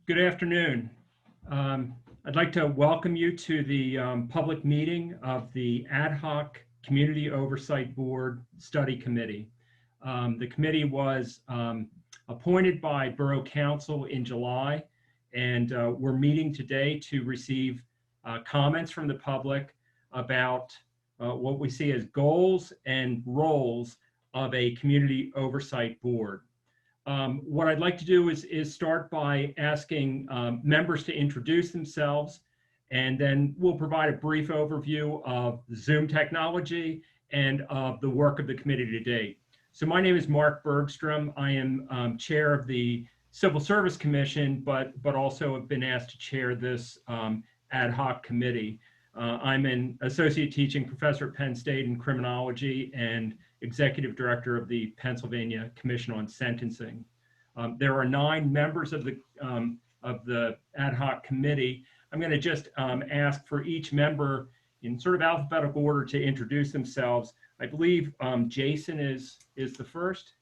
Good afternoon. I'd like to welcome you to the public meeting of the Ad Hoc Community Oversight Board Study Committee. The committee was appointed by Borough Council in July, and we're meeting today to receive comments from the public about what we see as goals and roles of a community oversight board. What I'd like to do is start by asking members to introduce themselves, and then we'll provide a brief overview of Zoom technology and of the work of the committee to date. So my name is Mark Bergstrom. I am chair of the Civil Service Commission, but also have been asked to chair this ad hoc committee. I'm an associate teaching professor at Penn State in criminology and executive director of the Pennsylvania Commission on Sentencing. There are 9 members of the ad hoc committee. I'm going to just ask for each member in sort of alphabetical order to introduce themselves. I believe Jason is the first.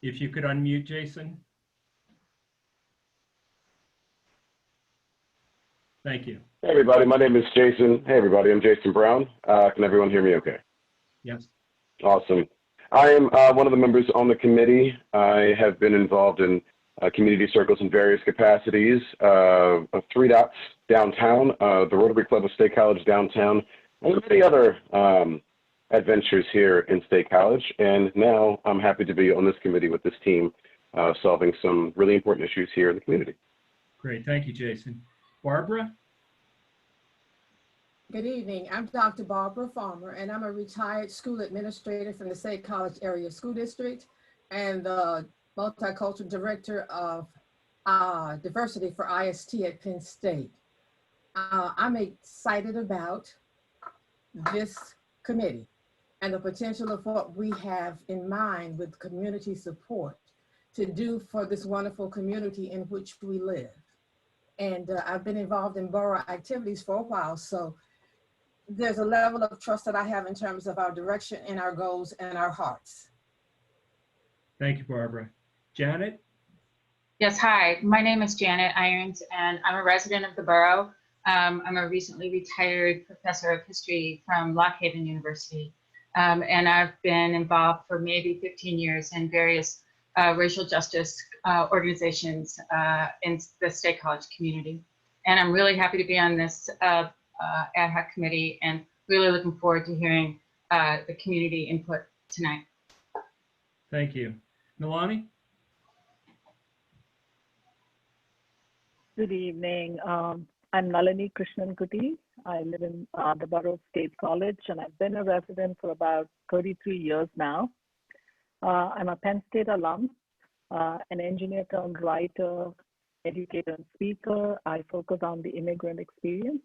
If you could unmute, Jason. Thank you. Hey everybody, my name is Jason. Hey everybody, I'm Jason Brown. Can everyone hear me okay? Yes. Awesome. I am one of the members on the committee. I have been involved in community circles in various capacities, 3 Dots downtown, the Rotary Club of State College downtown, and many other adventures here in State College. And now I'm happy to be on this committee with this team, solving some really important issues here in the community. Great, thank you, Jason. Barbara? Good evening. I'm Dr. Barbara Farmer, and I'm a retired school administrator from the State College Area School District and the multicultural director of diversity for IST at Penn State. I'm excited about this committee and the potential of what we have in mind with community support to do for this wonderful community in which we live. And I've been involved in borough activities for a while, so there's a level of trust that I have in terms of our direction and our goals and our hearts. Thank you, Barbara. Janet? Yes, hi, my name is Janet Irons, and I'm a resident of the borough. I'm a recently retired professor of history from Lock Haven University, and I've been involved for maybe 15 years in various racial justice organizations in the State College community. And I'm really happy to be on this ad hoc committee and really looking forward to hearing the community input tonight. Thank you. Nalani? Good evening. I'm Nalini Krishnan-Kuti. I live in the Borough State College, and I've been a resident for about 33 years now. I'm a Penn State alum, an engineer turned writer, educator, and speaker. I focus on the immigrant experience.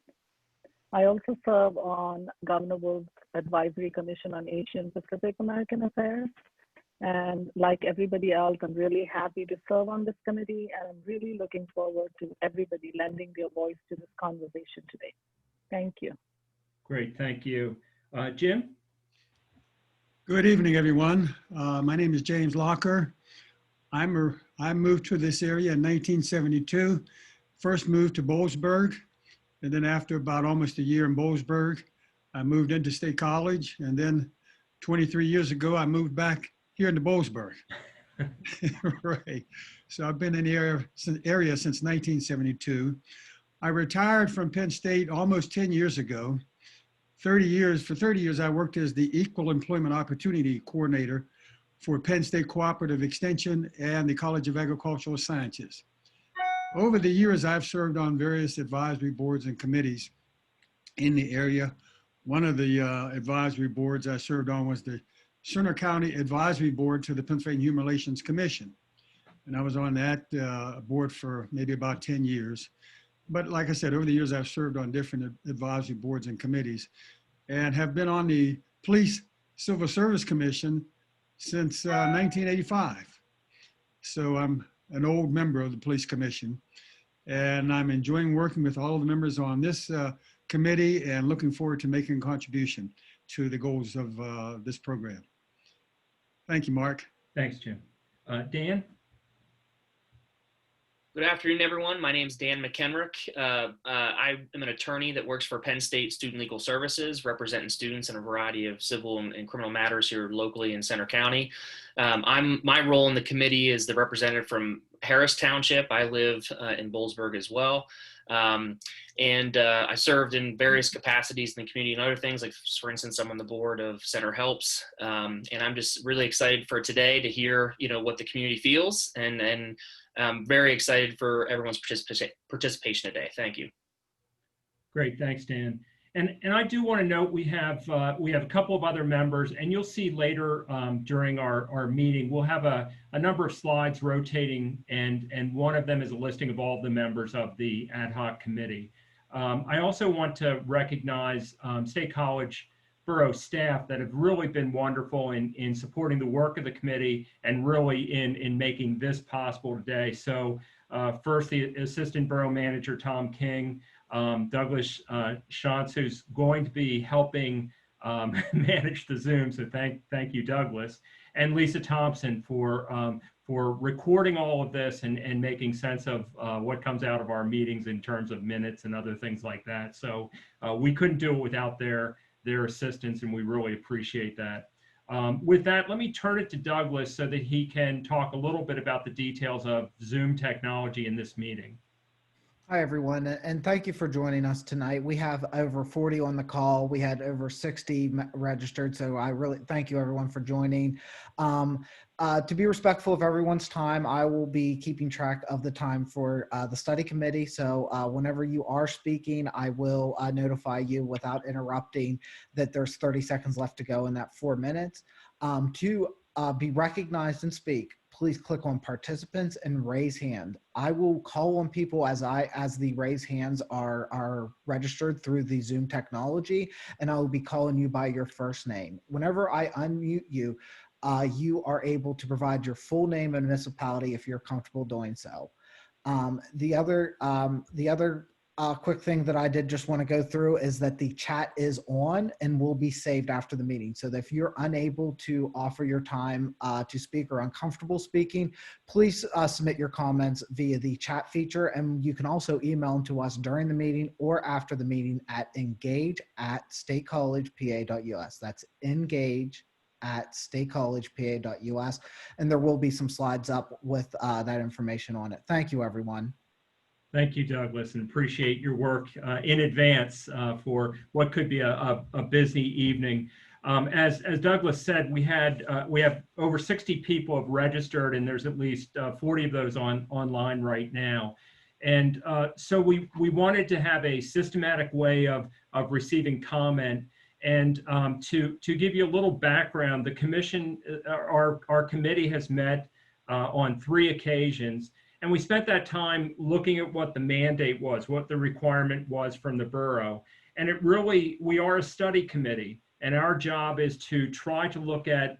I also serve on Governor Wolf's Advisory Commission on Asian Pacific American Affairs. And like everybody else, I'm really happy to serve on this committee, and I'm really looking forward to everybody lending their voice to this conversation today. Thank you. Great, thank you. Jim? Good evening, everyone. My name is James Locker. I moved to this area in 1972. First moved to Boalsburg, and then after about almost a year in Boalsburg, I moved into State College, and then 23 years ago, I moved back here into Boalsburg. Right. So I've been in the area since 1972. I retired from Penn State almost 10 years ago. For 30 years, I worked as the Equal Employment Opportunity Coordinator for Penn State Cooperative Extension and the College of Agricultural Sciences. Over the years, I've served on various advisory boards and committees in the area. One of the advisory boards I served on was the Cerner County Advisory Board to the Pennsylvania Human Relations Commission. And I was on that board for maybe about 10 years. But like I said, over the years, I've served on different advisory boards and committees and have been on the Police Civil Service Commission since 1985. So I'm an old member of the Police Commission, and I'm enjoying working with all of the members on this committee and looking forward to making a contribution to the goals of this program. Thank you, Mark. Thanks, Jim. Dan? Good afternoon, everyone. My name is Dan Mckenrick. I am an attorney that works for Penn State Student Legal Services, representing students in a variety of civil and criminal matters here locally in Center County. My role in the committee is the representative from Harris Township. I live in Boalsburg as well. I served in various capacities in the community and other things, like, for instance, I'm on the board of Center Helps. And I'm just really excited for today to hear, what the community feels, and I'm very excited for everyone's participation today. Thank you. Great, thanks, Dan. And I do want to note we have a couple of other members, and you'll see later during our meeting, we'll have a number of slides rotating, and one of them is a listing of all the members of the ad hoc committee. I also want to recognize State College Borough staff that have really been wonderful in supporting the work of the committee and really in making this possible today. So first, the Assistant Borough Manager, Tom King, Douglas Shantz, who's going to be helping manage the Zoom. So thank you, Douglas, and Lisa Thompson for recording all of this and making sense of what comes out of our meetings in terms of minutes and other things like that. So we couldn't do it without their assistance, and we really appreciate that. With that, let me turn it to Douglas so that he can talk a little bit about the details of Zoom technology in this meeting. Hi, everyone, and thank you for joining us tonight. We have over 40 on the call. We had over 60 registered, so I really thank you, everyone, for joining. To be respectful of everyone's time, I will be keeping track of the time for the study committee. So whenever you are speaking, I will notify you without interrupting that there's 30 seconds left to go in that 4 minutes. To be recognized and speak, please click on participants and raise hand. I will call on people as the raise hands are registered through the Zoom technology, and I will be calling you by your first name. Whenever I unmute you, you are able to provide your full name and municipality if you're comfortable doing so. The other quick thing that I did just want to go through is that the chat is on and will be saved after the meeting. So that if you're unable to offer your time to speak or uncomfortable speaking, please submit your comments via the chat feature. And you can also email them to us during the meeting or after the meeting at engage@statecollegepa.us. That's engage@statecollegepa.us. And there will be some slides up with that information on it. Thank you, everyone. Thank you, Douglas, and appreciate your work in advance for what could be a busy evening. As Douglas said, we have over 60 people have registered, and there's at least 40 of those online right now. And so we wanted to have a systematic way of receiving comment. And to give you a little background, the commission, our committee has met on 3 occasions. And we spent that time looking at what the mandate was, what the requirement was from the borough. And we are a study committee, and our job is to try to look at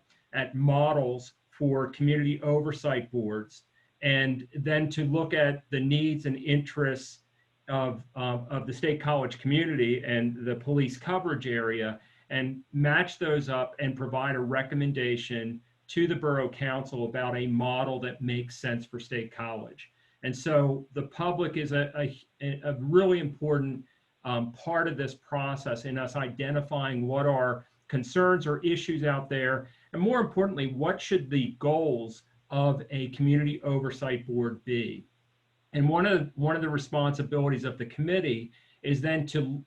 models for community oversight boards, and then to look at the needs and interests of the State College community and the police coverage area, and match those up and provide a recommendation to the Borough Council about a model that makes sense for State College. And so the public is a really important part of this process in us identifying what are concerns or issues out there, and more importantly, what should the goals of a community oversight board be. And one of the responsibilities of the committee is then to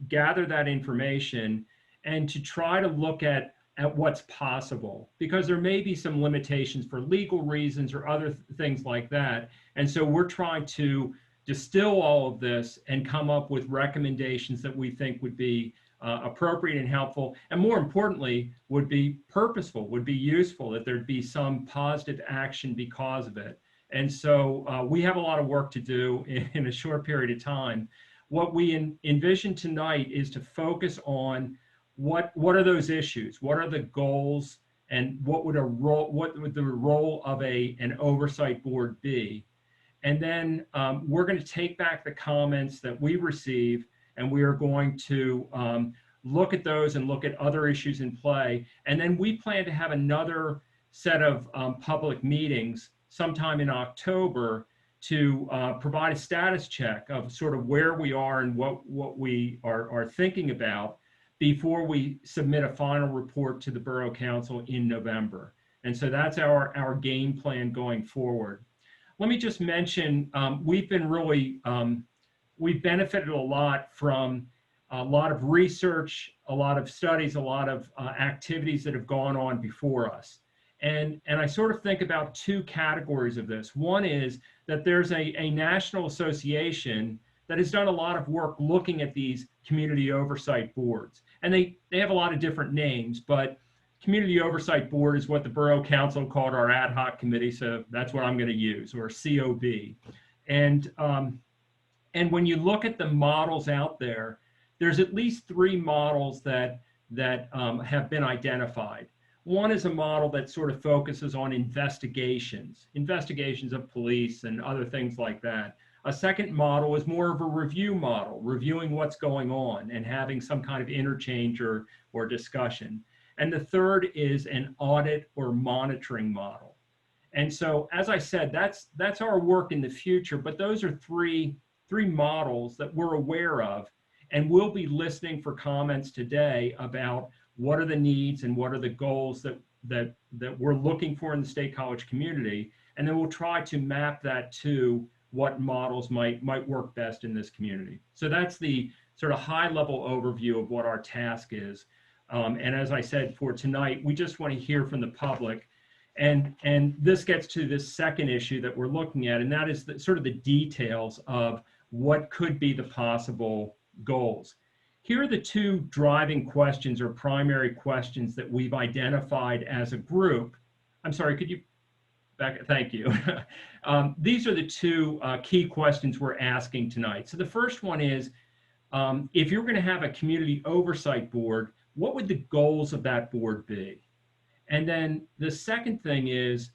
gather that information and to try to look at what's possible, because there may be some limitations for legal reasons or other things like that. And so we're trying to distill all of this and come up with recommendations that we think would be appropriate and helpful, and more importantly, would be purposeful, would be useful, that there'd be some positive action because of it. And so we have a lot of work to do in a short period of time. What we envision tonight is to focus on what are those issues, what are the goals, and what would the role of an oversight board be. And then we're going to take back the comments that we receive, and we are going to look at those and look at other issues in play. And then we plan to have another set of public meetings sometime in October to provide a status check of sort of where we are and what we are thinking about before we submit a final report to the Borough Council in November. And so that's our game plan going forward. Let me just mention, we've been really, we've benefited a lot from a lot of research, a lot of studies, a lot of activities that have gone on before us. And I sort of think about two categories of this. One is that there's a national association that has done a lot of work looking at these community oversight boards. And they have a lot of different names, but Community Oversight Board is what the Borough Council called our ad hoc committee, so that's what I'm going to use, or COB. And when you look at the models out there, there's at least 3 models that have been identified. One is a model that sort of focuses on investigations of police and other things like that. A second model is more of a review model, reviewing what's going on and having some kind of interchange or discussion. And the third is an audit or monitoring model. And so, as I said, that's our work in the future, but those are three models that we're aware of, and we'll be listening for comments today about what are the needs and what are the goals that we're looking for in the State College community, and then we'll try to map that to what models might work best in this community. So that's the sort of high-level overview of what our task is. And as I said, for tonight, we just want to hear from the public. And this gets to this second issue that we're looking at, and that is sort of the details of what could be the possible goals. Here are the 2 driving questions or primary questions that we've identified as a group. I'm sorry, could you back? Thank you. These are the 2 key questions we're asking tonight. So the first one is, if you're going to have a community oversight board, what would the goals of that board be? And then the second thing is,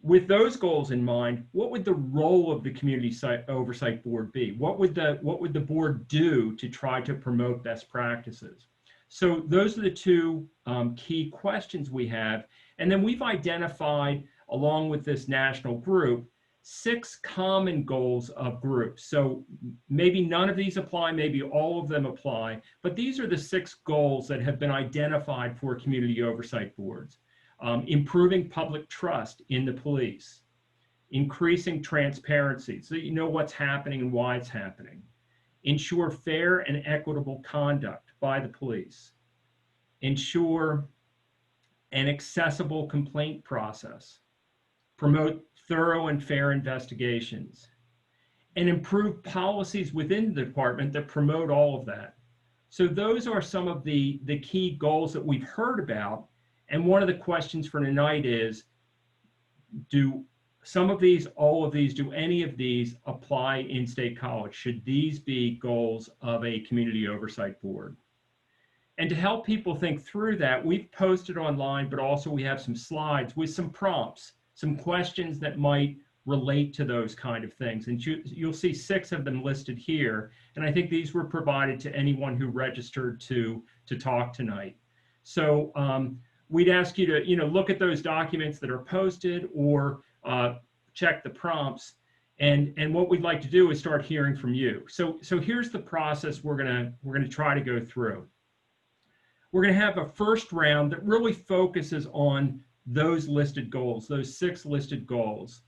with those goals in mind, what would the role of the community oversight board be? What would the board do to try to promote best practices? So those are the 2 key questions we have. And then we've identified, along with this national group, 6 common goals of groups. So maybe none of these apply, maybe all of them apply, but these are the 6 goals that have been identified for community oversight boards. Improving public trust in the police, increasing transparency so that you know what's happening and why it's happening, ensure fair and equitable conduct by the police, ensure an accessible complaint process, promote thorough and fair investigations, and improve policies within the department that promote all of that. So those are some of the key goals that we've heard about. And one of the questions for tonight is, do some of these, all of these, do any of these apply in State College? Should these be goals of a community oversight board? And to help people think through that, we've posted online, but also we have some slides with some prompts, some questions that might relate to those kind of things. And you'll see 6 of them listed here. And I think these were provided to anyone who registered to talk tonight. So we'd ask you to look at those documents that are posted or check the prompts. And what we'd like to do is start hearing from you. So here's the process we're gonna try to go through. We're gonna have a first round that really focuses on those listed goals, those 6 listed goals,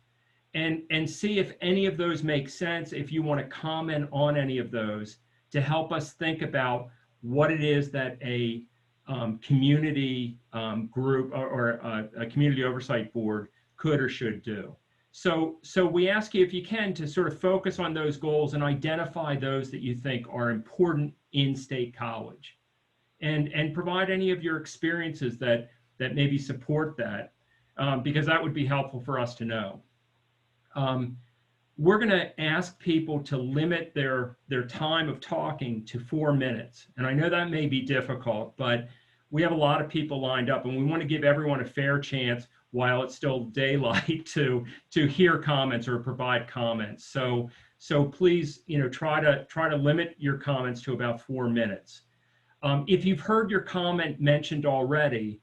and see if any of those make sense, if you want to comment on any of those to help us think about what it is that a community group or a community oversight board could or should do. So we ask you, if you can, to sort of focus on those goals and identify those that you think are important in State College, and provide any of your experiences that maybe support that, because that would be helpful for us to know. We're going to ask people to limit their time of talking to 4 minutes. And I know that may be difficult, but we have a lot of people lined up, and we want to give everyone a fair chance while it's still daylight to hear comments or provide comments. So please, try to limit your comments to about 4 minutes. If you've heard your comment mentioned already,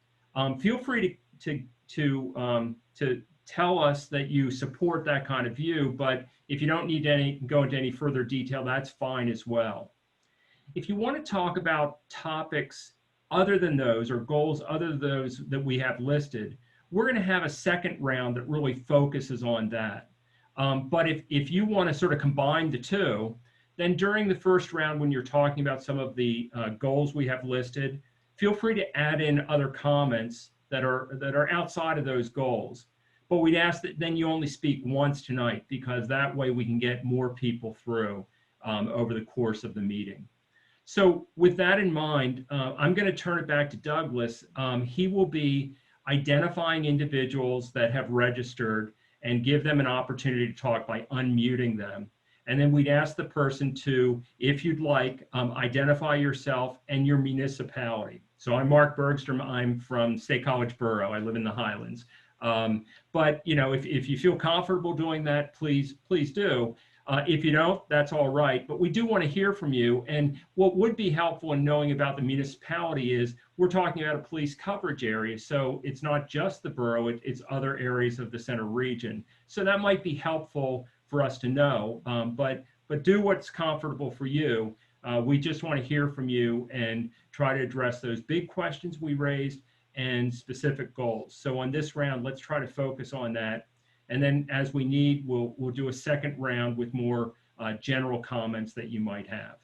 feel free to tell us that you support that kind of view, but if you don't need to go into any further detail, that's fine as well. If you want to talk about topics other than those or goals other than those that we have listed, we're going to have a second round that really focuses on that. But if you want to sort of combine the two, then during the first round, when you're talking about some of the goals we have listed, feel free to add in other comments that are outside of those goals. But we'd ask that then you only speak once tonight, because that way we can get more people through over the course of the meeting. So with that in mind, I'm going to turn it back to Douglas. He will be identifying individuals that have registered and give them an opportunity to talk by unmuting them. And then we'd ask the person to, if you'd like, identify yourself and your municipality. So I'm Mark Bergstrom. I'm from State College Borough. I live in the Highlands. But you know, if you feel comfortable doing that, please do. If you don't, that's all right. But we do want to hear from you. And what would be helpful in knowing about the municipality is we're talking about a police coverage area. So it's not just the borough, it's other areas of the center region. So that might be helpful for us to know, but do what's comfortable for you. We just want to hear from you and try to address those big questions we raised and specific goals. So on this round, let's try to focus on that. And then as we need, we'll do a second round with more general comments that you might have.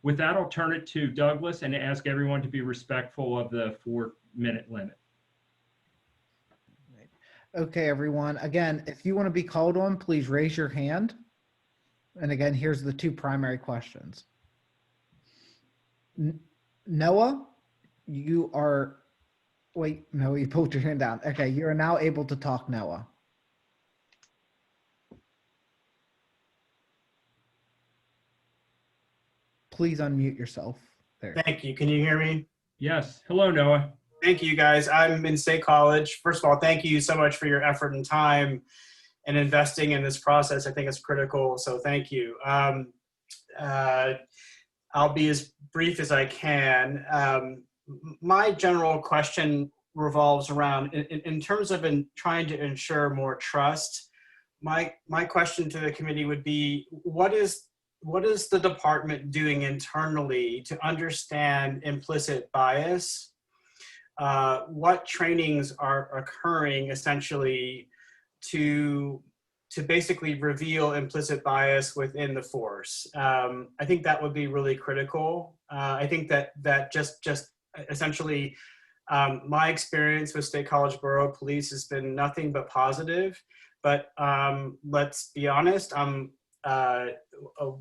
With that, I'll turn it to Douglas and ask everyone to be respectful of the 4-minute limit. Okay, everyone. Again, if you want to be called on, please raise your hand. And again, here's the 2 primary questions. Noah, you are, wait, no, you pulled your hand down. Okay, you are now able to talk, Noah. Please unmute yourself there. Thank you. Can you hear me? Yes. Hello, Noah. Thank you, guys. I'm in State College. First of all, thank you so much for your effort and time and investing in this process. I think it's critical, so thank you. I'll be as brief as I can. My general question revolves around, in terms of trying to ensure more trust, my question to the committee would be, what is the department doing internally to understand implicit bias? What trainings are occurring essentially to basically reveal implicit bias within the force? I think that would be really critical. I think that just essentially my experience with State College Borough Police has been nothing but positive. But let's be honest, I'm a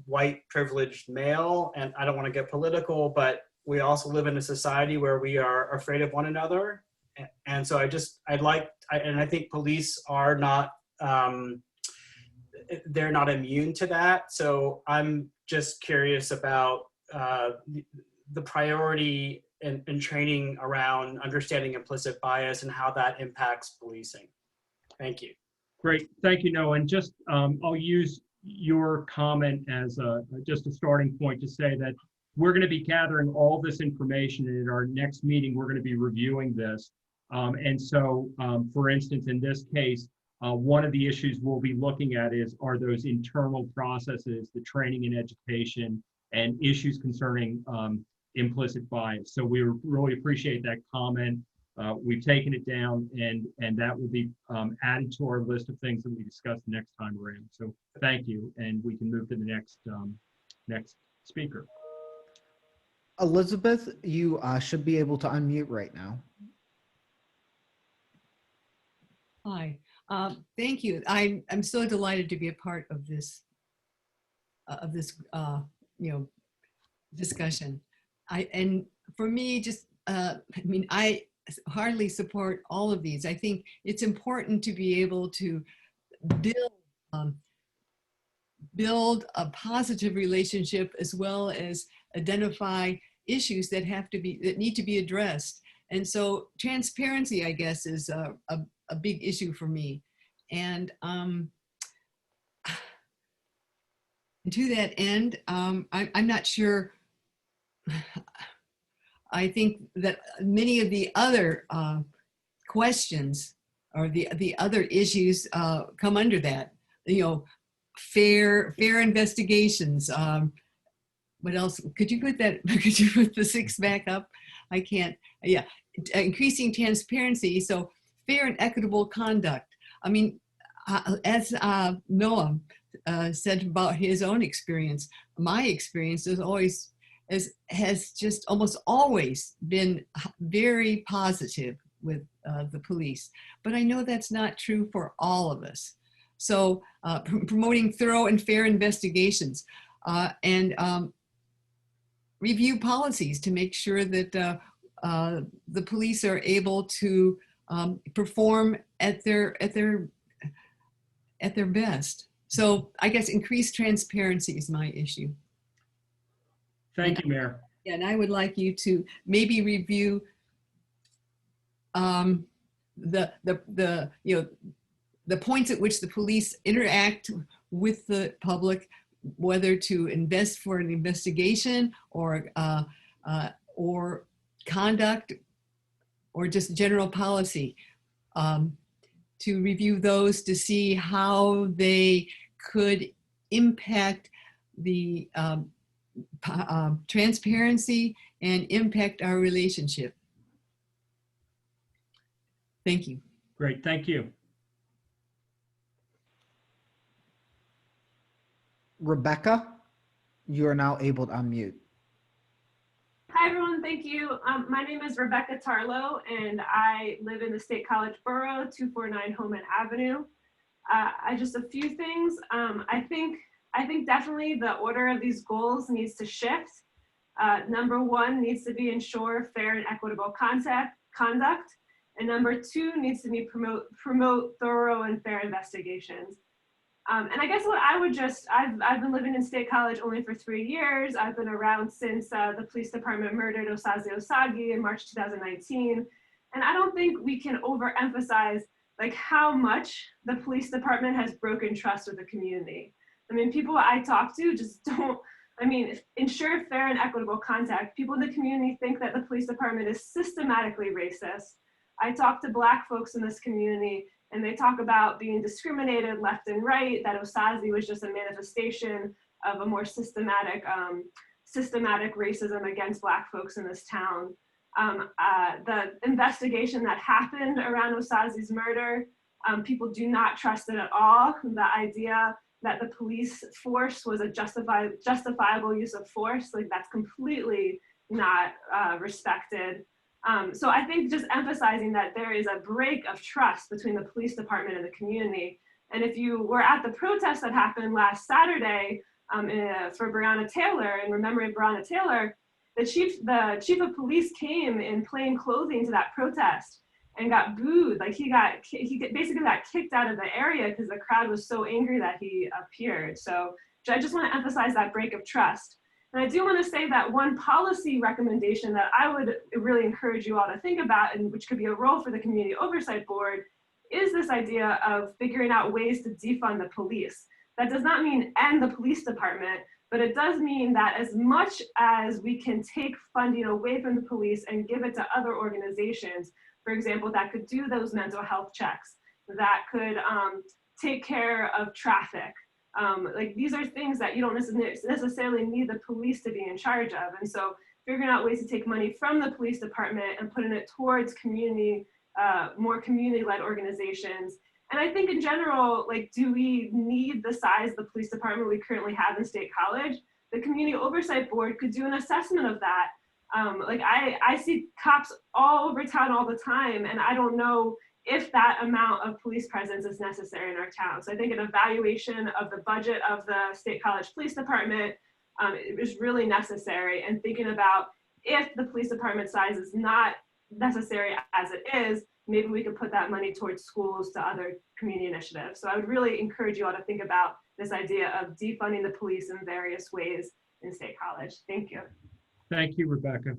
white privileged male, and I don't want to get political, but we also live in a society where we are afraid of one another. And so I think police are not, they're not immune to that. So I'm just curious about the priority in training around understanding implicit bias and how that impacts policing. Thank you. Great. Thank you, Noah. And just, I'll use your comment as just a starting point to say that we're going to be gathering all this information, and in our next meeting, we're going to be reviewing this. And so, for instance, in this case, one of the issues we'll be looking at are those internal processes, the training and education, and issues concerning implicit bias. So we really appreciate that comment. We've taken it down, and that will be added to our list of things that we discuss next time around. So thank you, and we can move to the next speaker. Elizabeth, you should be able to unmute right now. Hi, thank you. I'm so delighted to be a part of this discussion. And for me, just I hardly support all of these. I think it's important to be able to build a positive relationship, as well as identify issues that need to be addressed. And so transparency, I guess, is a big issue for me. And to that end, I'm not sure. I think that many of the other questions or the other issues come under that. You know, fair investigations. What else? Could you put that? Could you put the 6 back up? I can't. Yeah, increasing transparency. So fair and equitable conduct. I mean, as Noah said about his own experience, my experience has just almost always been very positive with the police. But I know that's not true for all of us. So promoting thorough and fair investigations and review policies to make sure that the police are able to perform at their best. So I guess increased transparency is my issue. Thank you, Mayor. Yeah, and I would like you to maybe review the points at which the police interact with the public, whether to invest for an investigation or conduct or just general policy, to review those to see how they could impact the transparency and impact our relationship. Thank you. Great, thank you. Rebecca, you are now able to unmute. Hi, everyone. Thank you. My name is Rebecca Tarlow, and I live in the State College Borough, 249 Holman Avenue. Just a few things. I think definitely the order of these goals needs to shift. Number 1 needs to be ensure fair and equitable conduct. And number 2 needs to be promote thorough and fair investigations. And I guess what I would I've been living in State College only for 3 years. I've been around since the police department murdered Osaze Osagi in March 2019. And I don't think we can overemphasize like how much the police department has broken trust with the community. I mean, people I talk to just don't, ensure fair and equitable contact. People in the community think that the police department is systematically racist. I talk to Black folks in this community and they talk about being discriminated left and right, that Osaze was just a manifestation of a more systematic racism against Black folks in this town. The investigation that happened around Osaze's murder, people do not trust it at all. The idea that the police force was a justifiable use of force, like that's completely not respected. So I think just emphasizing that there is a break of trust between the police department and the community. And if you were at the protest that happened last Saturday for Breonna Taylor, and remembering Breonna Taylor, the chief of police came in plain clothing to that protest and got booed. Like he basically got kicked out of the area because the crowd was so angry that he appeared. So I just want to emphasize that break of trust. And I do want to say that one policy recommendation that I would really encourage you all to think about, and which could be a role for the Community Oversight Board, is this idea of figuring out ways to defund the police. That does not mean end the police department, but it does mean that as much as we can take funding away from the police and give it to other organizations, for example, that could do those mental health checks, that could take care of traffic. Like these are things that you don't necessarily need the police to be in charge of. And so figuring out ways to take money from the police department and putting it towards more community-led organizations. And I think in general, like, do we need the size of the police department we currently have in State College? The Community Oversight Board could do an assessment of that. Like I see cops all over town all the time, and I don't know if that amount of police presence is necessary in our town. So I think an evaluation of the budget of the State College Police Department is really necessary, and thinking about if the police department size is not necessary as it is, maybe we could put that money towards schools to other community initiatives. So I would really encourage you all to think about this idea of defunding the police in various ways in State College. Thank you. Thank you, Rebecca.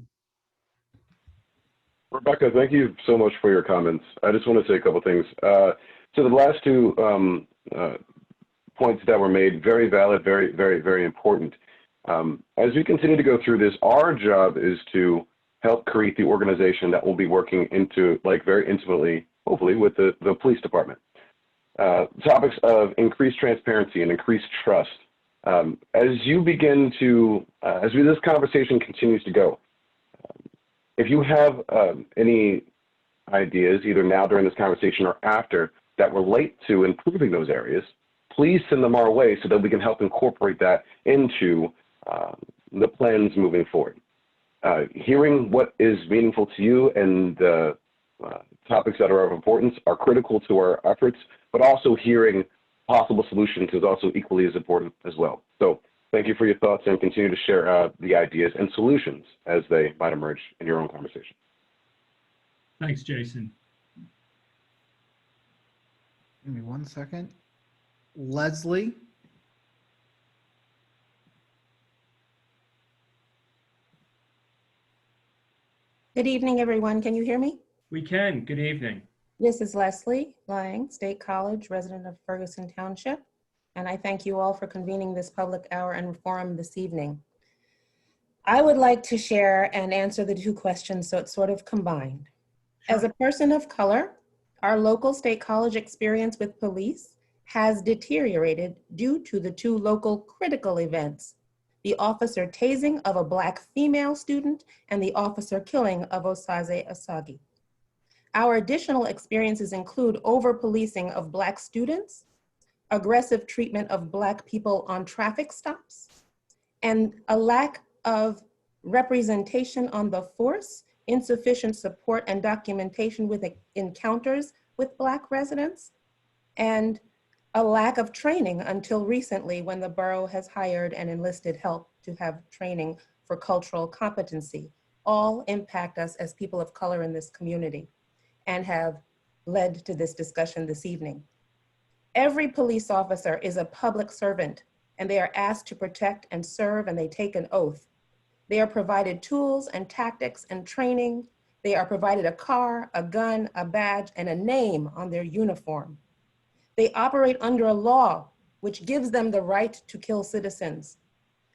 Rebecca, thank you so much for your comments. I just want to say a couple things. So the last two points that were made, very valid, very, very, very important. As we continue to go through this, our job is to help create the organization that will be working very intimately hopefully with the police department. Topics of increased transparency and increased trust. As this conversation continues to go, if you have any ideas, either now during this conversation or after, that relate to improving those areas, please send them our way so that we can help incorporate that into the plans moving forward. Hearing what is meaningful to you and the topics that are of importance are critical to our efforts, but also hearing possible solutions is also equally as important as well. So thank you for your thoughts, and continue to share the ideas and solutions as they might emerge in your own conversation. Thanks, Jason. Give me 1 second. Leslie. Good evening, everyone. Can you hear me? We can. Good evening. This is Leslie Lang, State College, resident of Ferguson Township, and I thank you all for convening this public hour and forum this evening. I would like to share and answer the two questions, so it's sort of combined. Sure. As a person of color, our local State College experience with police has deteriorated due to the two local critical events: the officer tasing of a Black female student and the officer killing of Osaze Asagi. Our additional experiences include over-policing of Black students, aggressive treatment of Black people on traffic stops, and a lack of representation on the force, insufficient support and documentation with encounters with Black residents, and a lack of training until recently, when the borough has hired and enlisted help to have training for cultural competency. All impact us as people of color in this community and have led to this discussion this evening. Every police officer is a public servant, and they are asked to protect and serve, and they take an oath. They are provided tools and tactics and training. They are provided a car, a gun, a badge, and a name on their uniform. They operate under a law which gives them the right to kill citizens.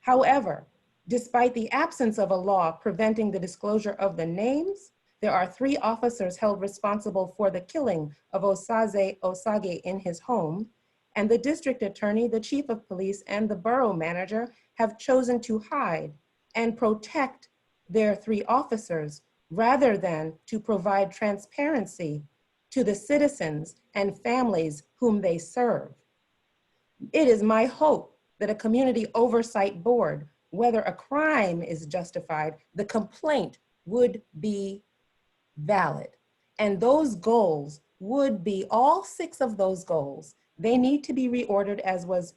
However, despite the absence of a law preventing the disclosure of the names, there are 3 officers held responsible for the killing of Osaze Osage in his home, and the district attorney, the chief of police, and the borough manager have chosen to hide and protect their 3 officers rather than to provide transparency to the citizens and families whom they serve. It is my hope that a community oversight board, whether a crime is justified, the complaint would be valid. And those goals would be, all 6 of those goals, they need to be reordered, as was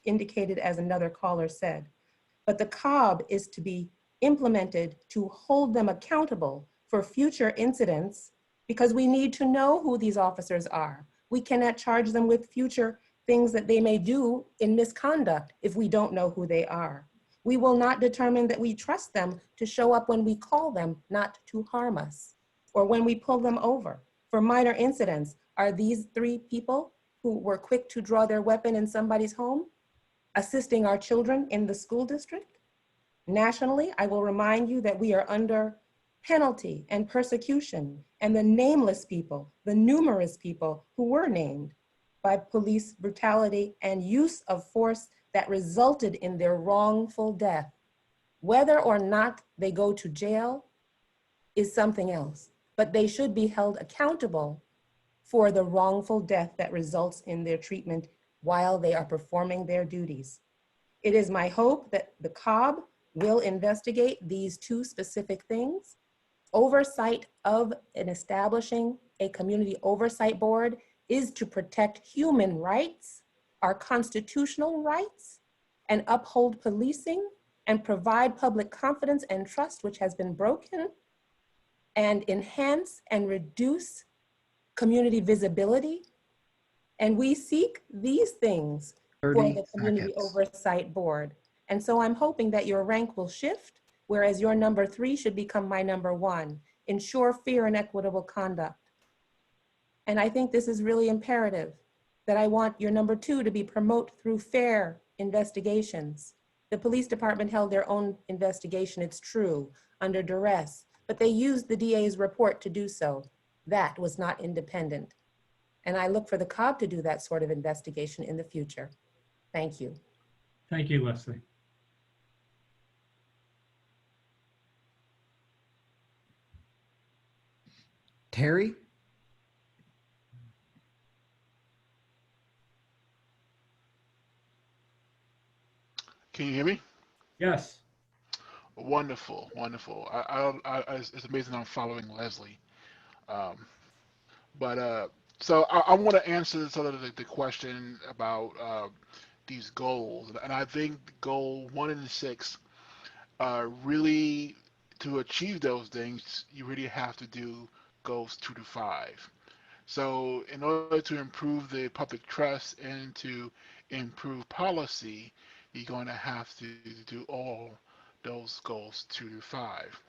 indicated as another caller said. But the COB is to be implemented to hold them accountable for future incidents, because we need to know who these officers are. We cannot charge them with future things that they may do in misconduct if we don't know who they are. We will not determine that we trust them to show up when we call them not to harm us, or when we pull them over for minor incidents. Are these 3 people who were quick to draw their weapon in somebody's home assisting our children in the school district? Nationally, I will remind you that we are under penalty and persecution, and the nameless people, the numerous people who were named by police brutality and use of force that resulted in their wrongful death. Whether or not they go to jail is something else, but they should be held accountable for the wrongful death that results in their treatment while they are performing their duties. It is my hope that the COB will investigate these 2 specific things. Oversight of and establishing a community oversight board is to protect human rights, our constitutional rights, and uphold policing and provide public confidence and trust, which has been broken, and enhance and reduce community visibility. And we seek these things for the Community Oversight Board. And so I'm hoping that your rank will shift, whereas your number 3 should become my number 1. Ensure fair and equitable conduct. And I think this is really imperative, that I want your number 2 to be promote through fair investigations. The police department held their own investigation, it's true, under duress, but they used the DA's report to do so. that was not independent. And I look for the COB to do that sort of investigation in the future. Thank you. Thank you, Leslie. Terry? Can you hear me? Yes. Wonderful, wonderful. It's amazing I'm following Leslie. Um, so I want to answer sort of the question about these goals, and I think goal 1 and 6 really, to achieve those things, you really have to do goals 2 to 5. So in order to improve the public trust and to improve policy, you're going to have to do all those goals 2 to 5.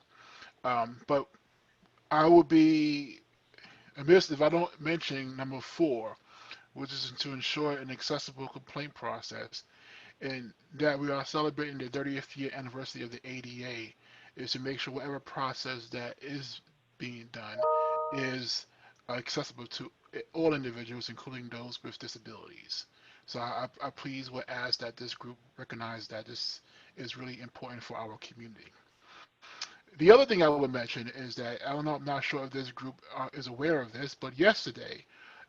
But I would be amiss if I don't mention number 4, which is to ensure an accessible complaint process, and that we are celebrating the 30th year anniversary of the ADA, is to make sure whatever process that is being done is accessible to all individuals, including those with disabilities. So I please would ask that this group recognize that this is really important for our community. The other thing I would mention is that, I don't know, I'm not sure if this group is aware of this, but yesterday,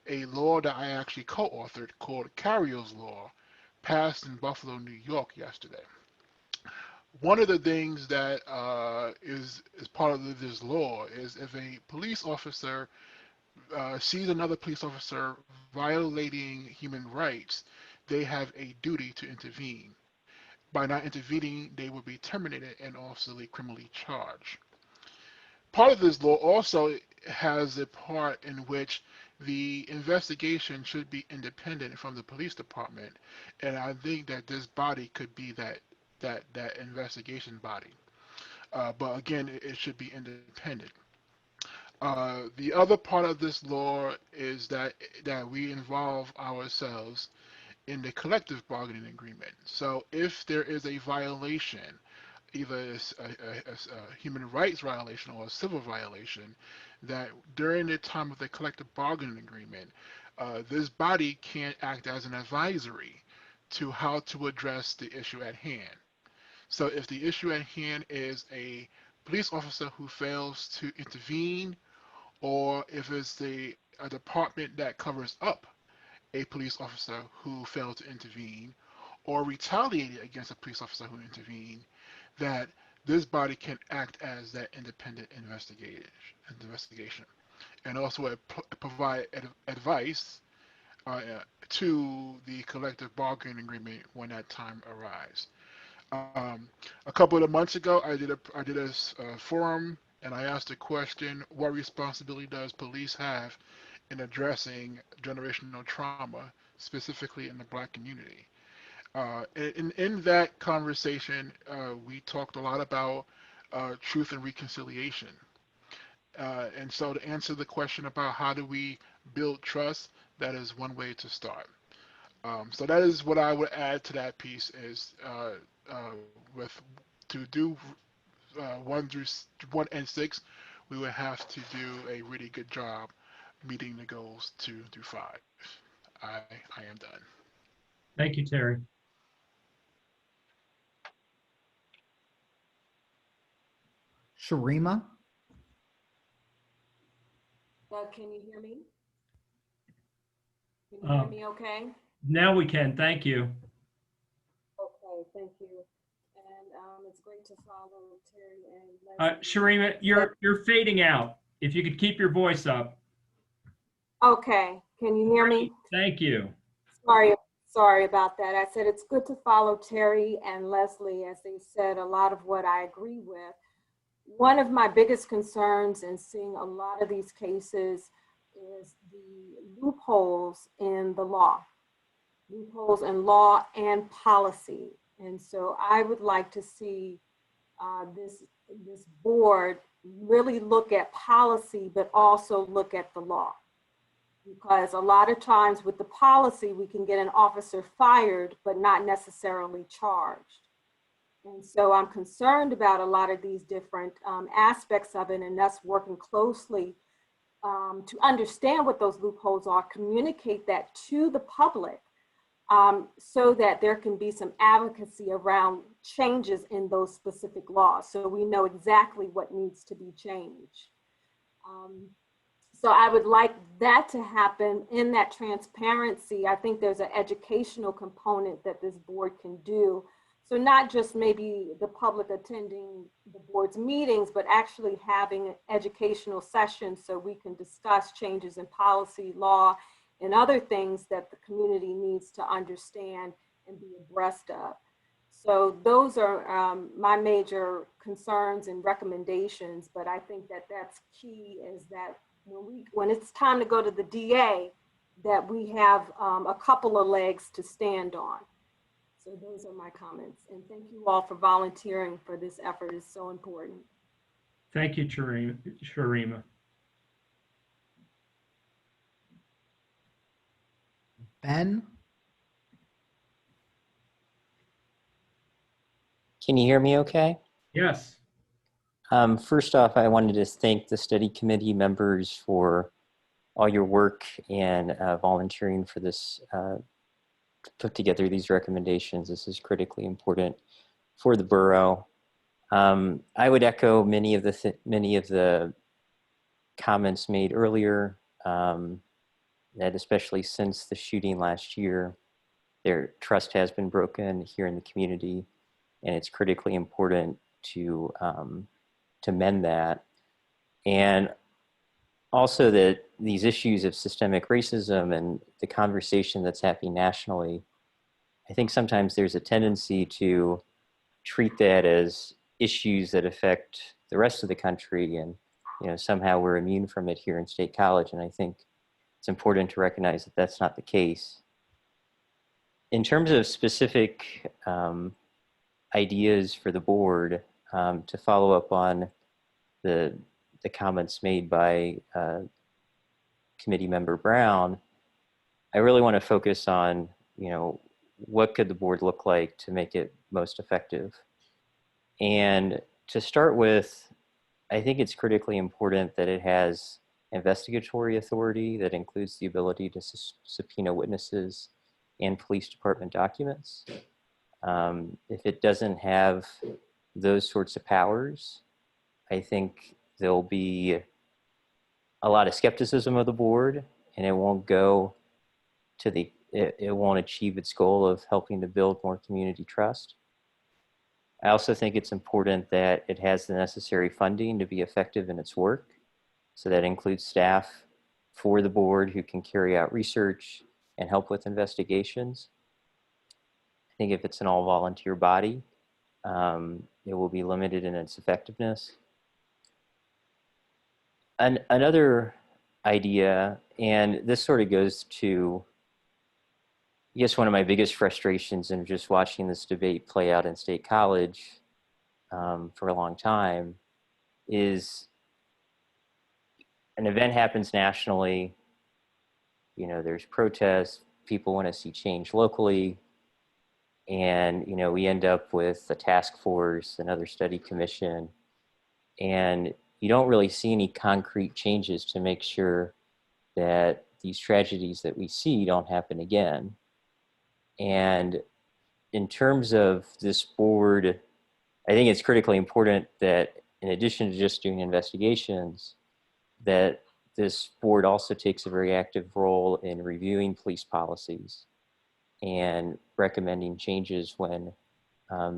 a law that I actually co-authored called Carrier's Law passed in Buffalo, New York yesterday. One of the things that is part of this law is if a police officer sees another police officer violating human rights, they have a duty to intervene. By not intervening, they will be terminated and also criminally charged. Part of this law also has a part in which the investigation should be independent from the police department, and I think that this body could be that investigation body. But again, it should be independent. The other part of this law is that we involve ourselves in the collective bargaining agreement. So if there is a violation, either a human rights violation or a civil violation, that during the time of the collective bargaining agreement, this body can act as an advisory to how to address the issue at hand. So if the issue at hand is a police officer who fails to intervene, or if it's a department that covers up a police officer who failed to intervene, or retaliated against a police officer who intervened, that this body can act as that independent investigation, and also provide advice to the collective bargaining agreement when that time arrives. A couple of months ago, I did a forum, and I asked the question: what responsibility does police have in addressing generational trauma, specifically in the Black community? In that conversation, we talked a lot about truth and reconciliation. And so to answer the question about how do we build trust, that is one way to start. So that is what I would add to that piece, is to do 1 and 6, we would have to do a really good job meeting the goals 2 through 5. I am done. Thank you, Terry. Sharima? Can you hear me? Can you hear me okay? Now we can. Thank you. Okay, thank you. And it's great to follow Terry and Leslie. Sharima, you're fading out. If you could keep your voice up. Okay, can you hear me? Thank you. Sorry about that. I said it's good to follow Terry and Leslie, as they said a lot of what I agree with. One of my biggest concerns in seeing a lot of these cases is the loopholes in the law. Loopholes in law and policy. And so I would like to see this board really look at policy, but also look at the law. Because a lot of times with the policy, we can get an officer fired, but not necessarily charged. And so I'm concerned about a lot of these different aspects of it, and us working closely to understand what those loopholes are, communicate that to the public so that there can be some advocacy around changes in those specific laws, so we know exactly what needs to be changed. So I would like that to happen. In that transparency, I think there's an educational component that this board can do. So not just maybe the public attending the board's meetings, but actually having educational sessions so we can discuss changes in policy, law, and other things that the community needs to understand and be abreast of. So those are my major concerns and recommendations, but I think that that's key, is that when it's time to go to the DA, that we have a couple of legs to stand on. So those are my comments, and thank you all for volunteering for this effort. It's so important. Thank you, Sharima. Ben? Can you hear me okay? Yes. First off, I wanted to thank the study committee members for all your work and volunteering for this, to put together these recommendations. This is critically important for the borough. I would echo many of the comments made earlier, that especially since the shooting last year, their trust has been broken here in the community, and it's critically important to mend that. And also that these issues of systemic racism and the conversation that's happening nationally, I think sometimes there's a tendency to treat that as issues that affect the rest of the country, and somehow we're immune from it here in State College. And I think it's important to recognize that that's not the case. In terms of specific ideas for the board, to follow up on the comments made by committee member Brown, I really want to focus on, what could the board look like to make it most effective? And to start with, I think it's critically important that it has investigatory authority that includes the ability to subpoena witnesses and police department documents. If it doesn't have those sorts of powers, I think there'll be a lot of skepticism of the board, and it won't go to it won't achieve its goal of helping to build more community trust. I also think it's important that it has the necessary funding to be effective in its work. So that includes staff for the board who can carry out research and help with investigations. I think if it's an all volunteer body, it will be limited in its effectiveness. Another idea, and this sort of goes to, I guess, one of my biggest frustrations in just watching this debate play out in State College for a long time, is an event happens nationally, there's protests, people want to see change locally, and we end up with a task force, another study commission, and you don't really see any concrete changes to make sure that these tragedies that we see don't happen again. And in terms of this board, I think it's critically important that in addition to just doing investigations, that this board also takes a very active role in reviewing police policies and recommending changes when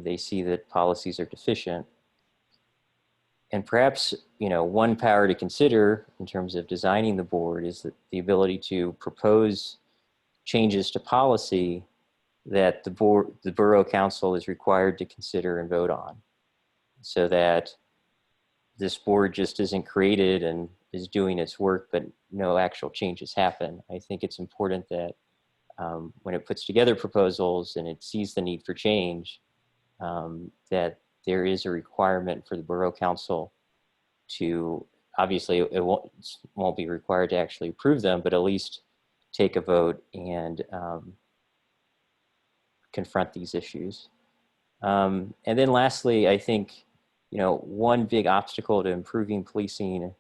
they see that policies are deficient. And perhaps, one power to consider in terms of designing the board is the ability to propose changes to policy that the borough council is required to consider and vote on, so that this board just isn't created and is doing its work, but no actual changes happen. I think it's important that when it puts together proposals and it sees the need for change, that there is a requirement for the borough council to, obviously it won't be required to actually approve them, but at least take a vote and confront these issues. And then lastly, I think, one big obstacle to improving policing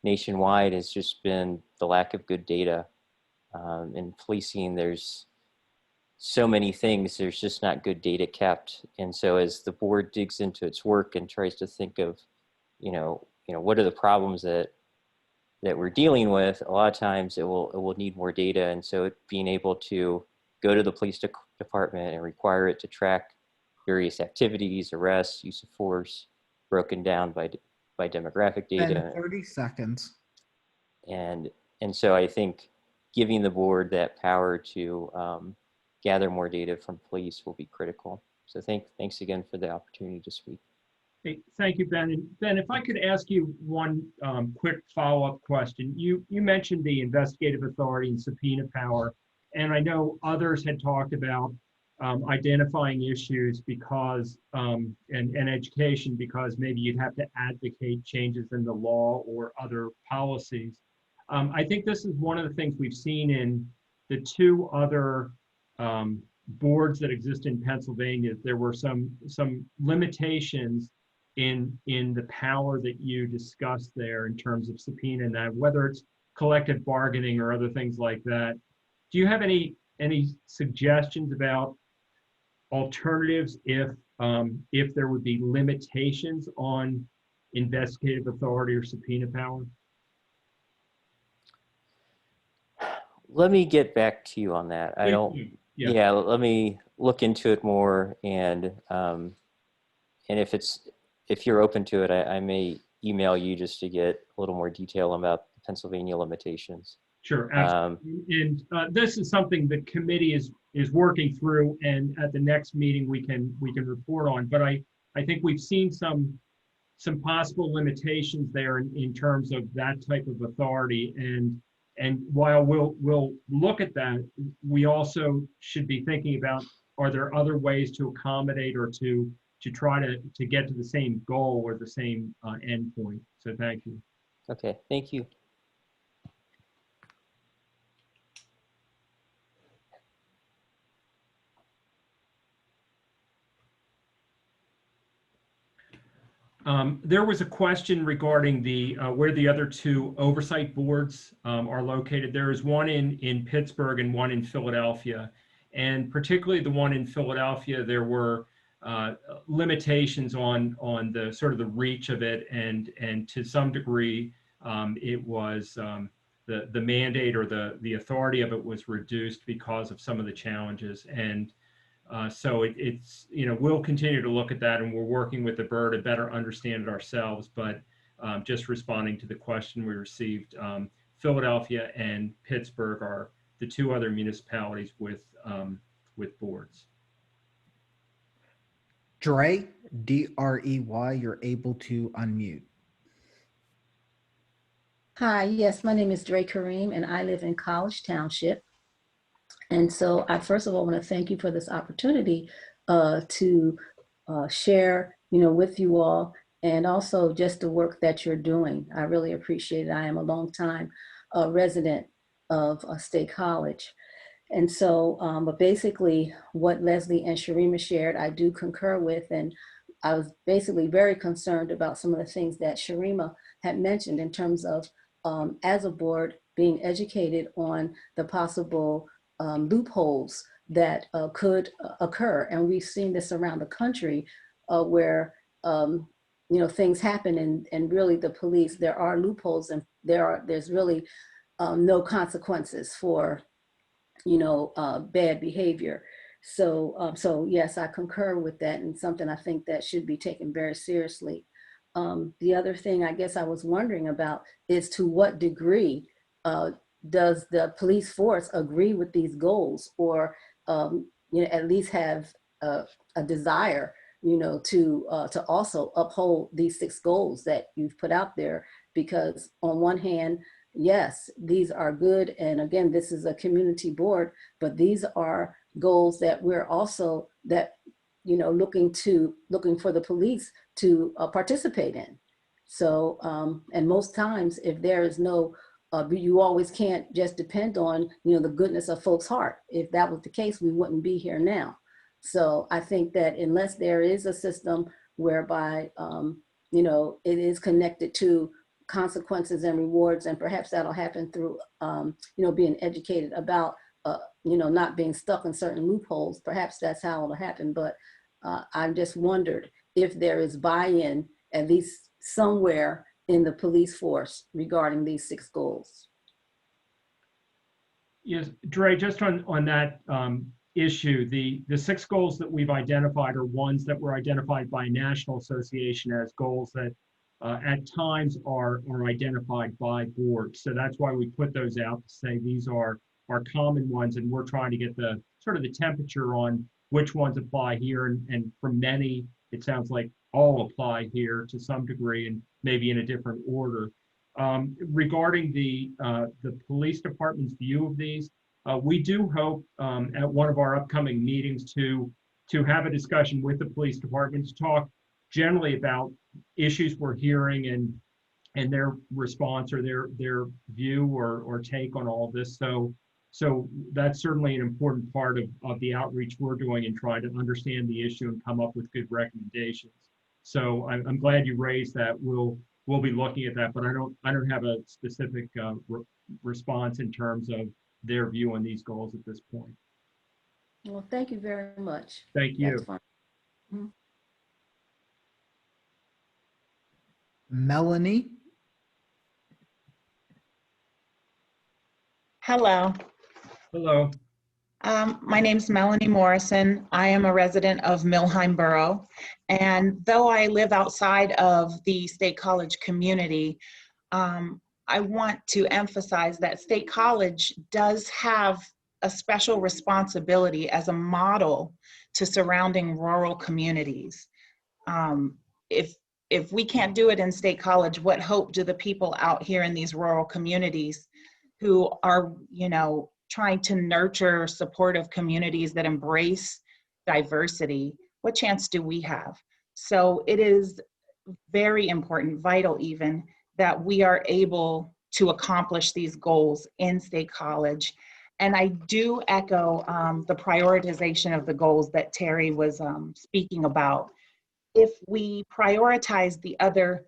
nationwide has just been the lack of good data. In policing, there's so many things, there's just not good data kept. And so as the board digs into its work and tries to think of, what are the problems that we're dealing with, a lot of times it will need more data. And so being able to go to the police department and require it to track various activities, arrests, use of force, broken down by demographic data. And 30 seconds. And so I think giving the board that power to gather more data from police will be critical. So thanks again for the opportunity to speak. Hey, thank you, Ben. And Ben, if I could ask you one quick follow-up question. You mentioned the investigative authority and subpoena power, and I know others had talked about identifying issues because, and education, because maybe you'd have to advocate changes in the law or other policies. I think this is one of the things we've seen in the two other boards that exist in Pennsylvania. There were some limitations in the power that you discussed there in terms of subpoena, and that whether it's collective bargaining or other things like that. Do you have any suggestions about alternatives if there would be limitations on investigative authority or subpoena power? Let me get back to you on that. I don't. Yeah, let me look into it more, and if you're open to it, I may email you just to get a little more detail about the Pennsylvania limitations. Sure, absolutely. And this is something the committee is working through, and at the next meeting we can report on. But I think we've seen some possible limitations there in terms of that type of authority. And while we'll look at that, we also should be thinking about, are there other ways to accommodate or to try to get to the same goal or the same endpoint? So thank you. Okay, thank you. There was a question regarding the where the other two oversight boards are located. There is one in Pittsburgh and one in Philadelphia. And particularly the one in Philadelphia, there were limitations on the sort of the reach of it, and to some degree it was the mandate or the authority of it was reduced because of some of the challenges. And so it's, we'll continue to look at that, and we're working with the borough to better understand it ourselves. But just responding to the question we received, Philadelphia and Pittsburgh are the two other municipalities with boards. Drey, D-R-E-Y, you're able to unmute. Hi, yes, my name is Drey Kareem, and I live in College Township. And so I first of all want to thank you for this opportunity to share, with you all, and also just the work that you're doing. I really appreciate it. I am a longtime resident of State College. And so, but basically what Leslie and Sharima shared, I do concur with, and I was basically very concerned about some of the things that Sharima had mentioned in terms of, as a board, being educated on the possible loopholes that could occur. And we've seen this around the country where, things happen, and really the police, there are loopholes, and there's really no consequences for bad behavior. So yes, I concur with that, and something I think that should be taken very seriously. The other thing I guess I was wondering about is to what degree does the police force agree with these goals, or at least have a desire to also uphold these 6 goals that you've put out there? Because on one hand, yes, these are good. And again, this is a community board, but these are goals that we're also looking for the police to participate in. So, and most times if there is no, you always can't just depend on, the goodness of folks' heart. If that was the case, we wouldn't be here now. So I think that unless there is a system whereby, it is connected to consequences and rewards, and perhaps that'll happen through, being educated about, not being stuck in certain loopholes. Perhaps that's how it'll happen. But I just wondered if there is buy-in, at least somewhere in the police force, regarding these 6 goals. Yes, Dre, just on that issue, the 6 goals that we've identified are ones that were identified by National Association as goals that at times are identified by boards. So that's why we put those out to say these are common ones, and we're trying to get the sort of the temperature on which ones apply here. And for many, it sounds like all apply here to some degree, and maybe in a different order. Regarding the police department's view of these, we do hope at one of our upcoming meetings to have a discussion with the police department to talk generally about issues we're hearing and their response or their view or take on all of this. So that's certainly an important part of the outreach we're doing in trying to understand the issue and come up with good recommendations. So I'm glad you raised that. We'll be looking at that, but I don't have a specific response in terms of their view on these goals at this point. Well, thank you very much. Thank you. That's fine. Mm-hmm. Melanie? Hello. Hello. My name is Melanie Morrison. I am a resident of Millheim Borough. And though I live outside of the State College community, I want to emphasize that State College does have a special responsibility as a model to surrounding rural communities. If we can't do it in State College, what hope do the people out here in these rural communities who are, trying to nurture supportive communities that embrace diversity, what chance do we have? So it is very important, vital even, that we are able to accomplish these goals in State College. And I do echo the prioritization of the goals that Terry was speaking about. If we prioritize the other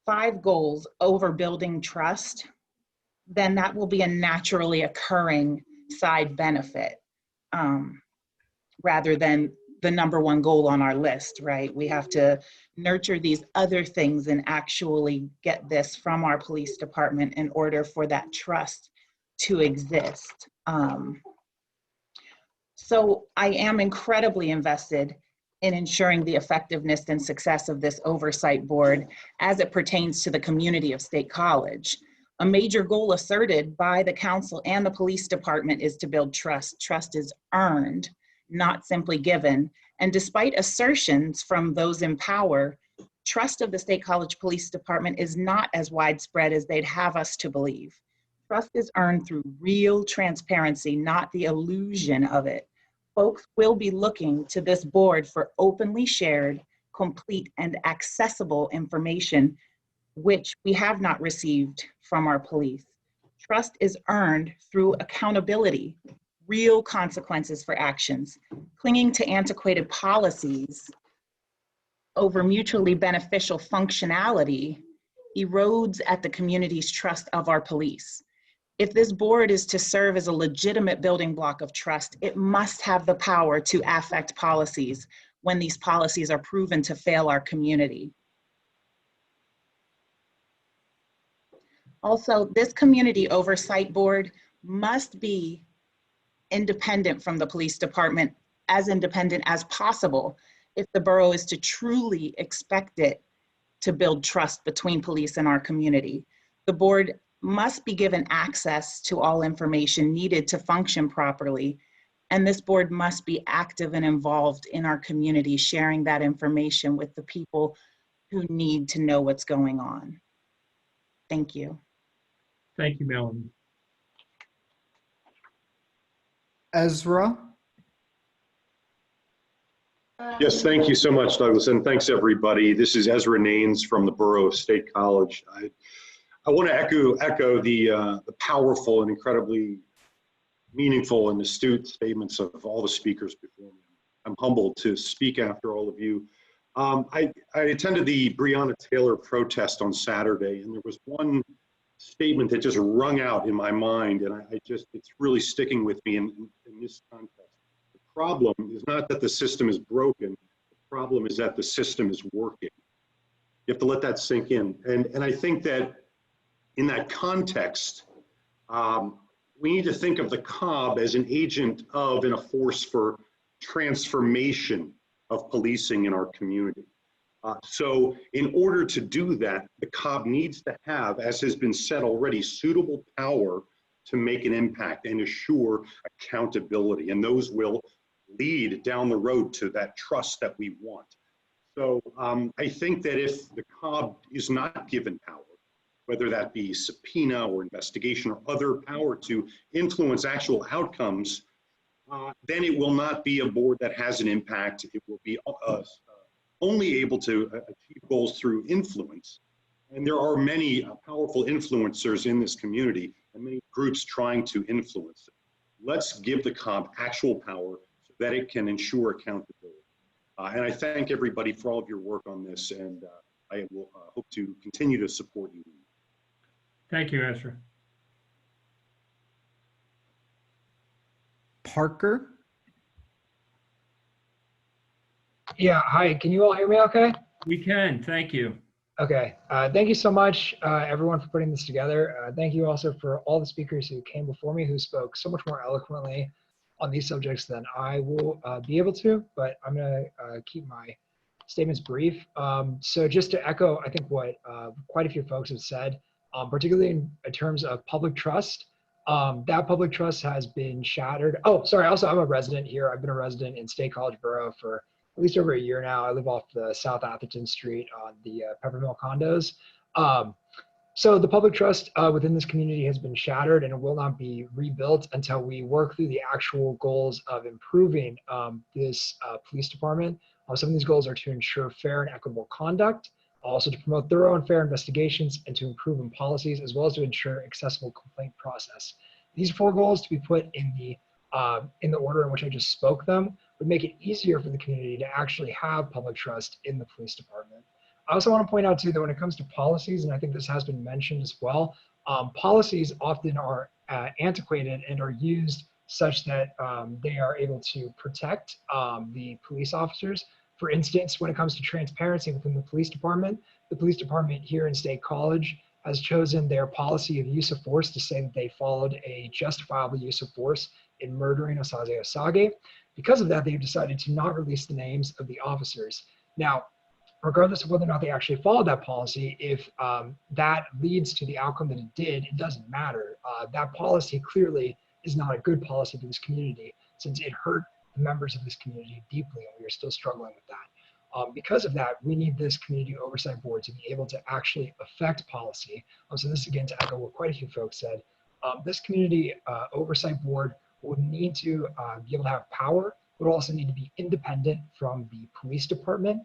5 goals over building trust, then that will be a naturally occurring side benefit rather than the number 1 goal on our list, right? We have to nurture these other things and actually get this from our police department in order for that trust to exist. So I am incredibly invested in ensuring the effectiveness and success of this oversight board as it pertains to the community of State College. A major goal asserted by the council and the police department is to build trust. Trust is earned, not simply given. And despite assertions from those in power, trust of the State College Police Department is not as widespread as they'd have us to believe. Trust is earned through real transparency, not the illusion of it. Folks will be looking to this board for openly shared, complete, and accessible information which we have not received from our police. Trust is earned through accountability, real consequences for actions. Clinging to antiquated policies over mutually beneficial functionality erodes at the community's trust of our police. If this board is to serve as a legitimate building block of trust, it must have the power to affect policies when these policies are proven to fail our community. Also, this community oversight board must be independent from the police department, as independent as possible, if the borough is to truly expect it to build trust between police and our community. The board must be given access to all information needed to function properly, and this board must be active and involved in our community, sharing that information with the people who need to know what's going on. Thank you. Thank you, Melanie. Ezra? Yes, thank you so much, Douglas, and thanks everybody. This is Ezra Naines from the Borough of State College. I want to echo the powerful and incredibly meaningful and astute statements of all the speakers before me. I'm humbled to speak after all of you. I attended the Breonna Taylor protest on Saturday, and there was one statement that just rung out in my mind, and it's really sticking with me in this context. The problem is not that the system is broken. The problem is that the system is working. You have to let that sink in. And I think that in that context, we need to think of the COB as an agent of and a force for transformation of policing in our community. So in order to do that, the COB needs to have, as has been said already, suitable power to make an impact and assure accountability. And those will lead down the road to that trust that we want. So I think that if the COB is not given power, whether that be subpoena or investigation or other power to influence actual outcomes, then it will not be a board that has an impact. It will be only able to achieve goals through influence. And there are many powerful influencers in this community and many groups trying to influence it. Let's give the COB actual power so that it can ensure accountability. And I thank everybody for all of your work on this, and I will hope to continue to support you. Thank you, Ezra. Parker? Yeah, hi, can you all hear me okay? We can, thank you. Okay, thank you so much, everyone, for putting this together. Thank you also for all the speakers who came before me who spoke so much more eloquently on these subjects than I will be able to, but I'm gonna keep my statements brief. So just to echo, I think what quite a few folks have said, particularly in terms of public trust, that public trust has been shattered. Oh, sorry, also I'm a resident here. I've been a resident in State College Borough for at least over a year now. I live off the South Atherton Street on the Peppermill condos. So the public trust within this community has been shattered, and it will not be rebuilt until we work through the actual goals of improving this police department. Some of these goals are to ensure fair and equitable conduct, also to promote thorough and fair investigations, and to improve in policies, as well as to ensure accessible complaint process. These 4 goals to be put in the order in which I just spoke them would make it easier for the community to actually have public trust in the police department. I also want to point out too that when it comes to policies, and I think this has been mentioned as well, policies often are antiquated and are used such that they are able to protect the police officers. For instance, when it comes to transparency within the police department here in State College has chosen their policy of use of force to say that they followed a justifiable use of force in murdering Osaze Osage. Because of that, they've decided to not release the names of the officers. Now, regardless of whether or not they actually followed that policy, if that leads to the outcome that it did, it doesn't matter. That policy clearly is not a good policy for this community, since it hurt the members of this community deeply, and we are still struggling with that. Because of that, we need this community oversight board to be able to actually affect policy. So this, again, to echo what quite a few folks said, this community oversight board would need to be able to have power, but also need to be independent from the police department.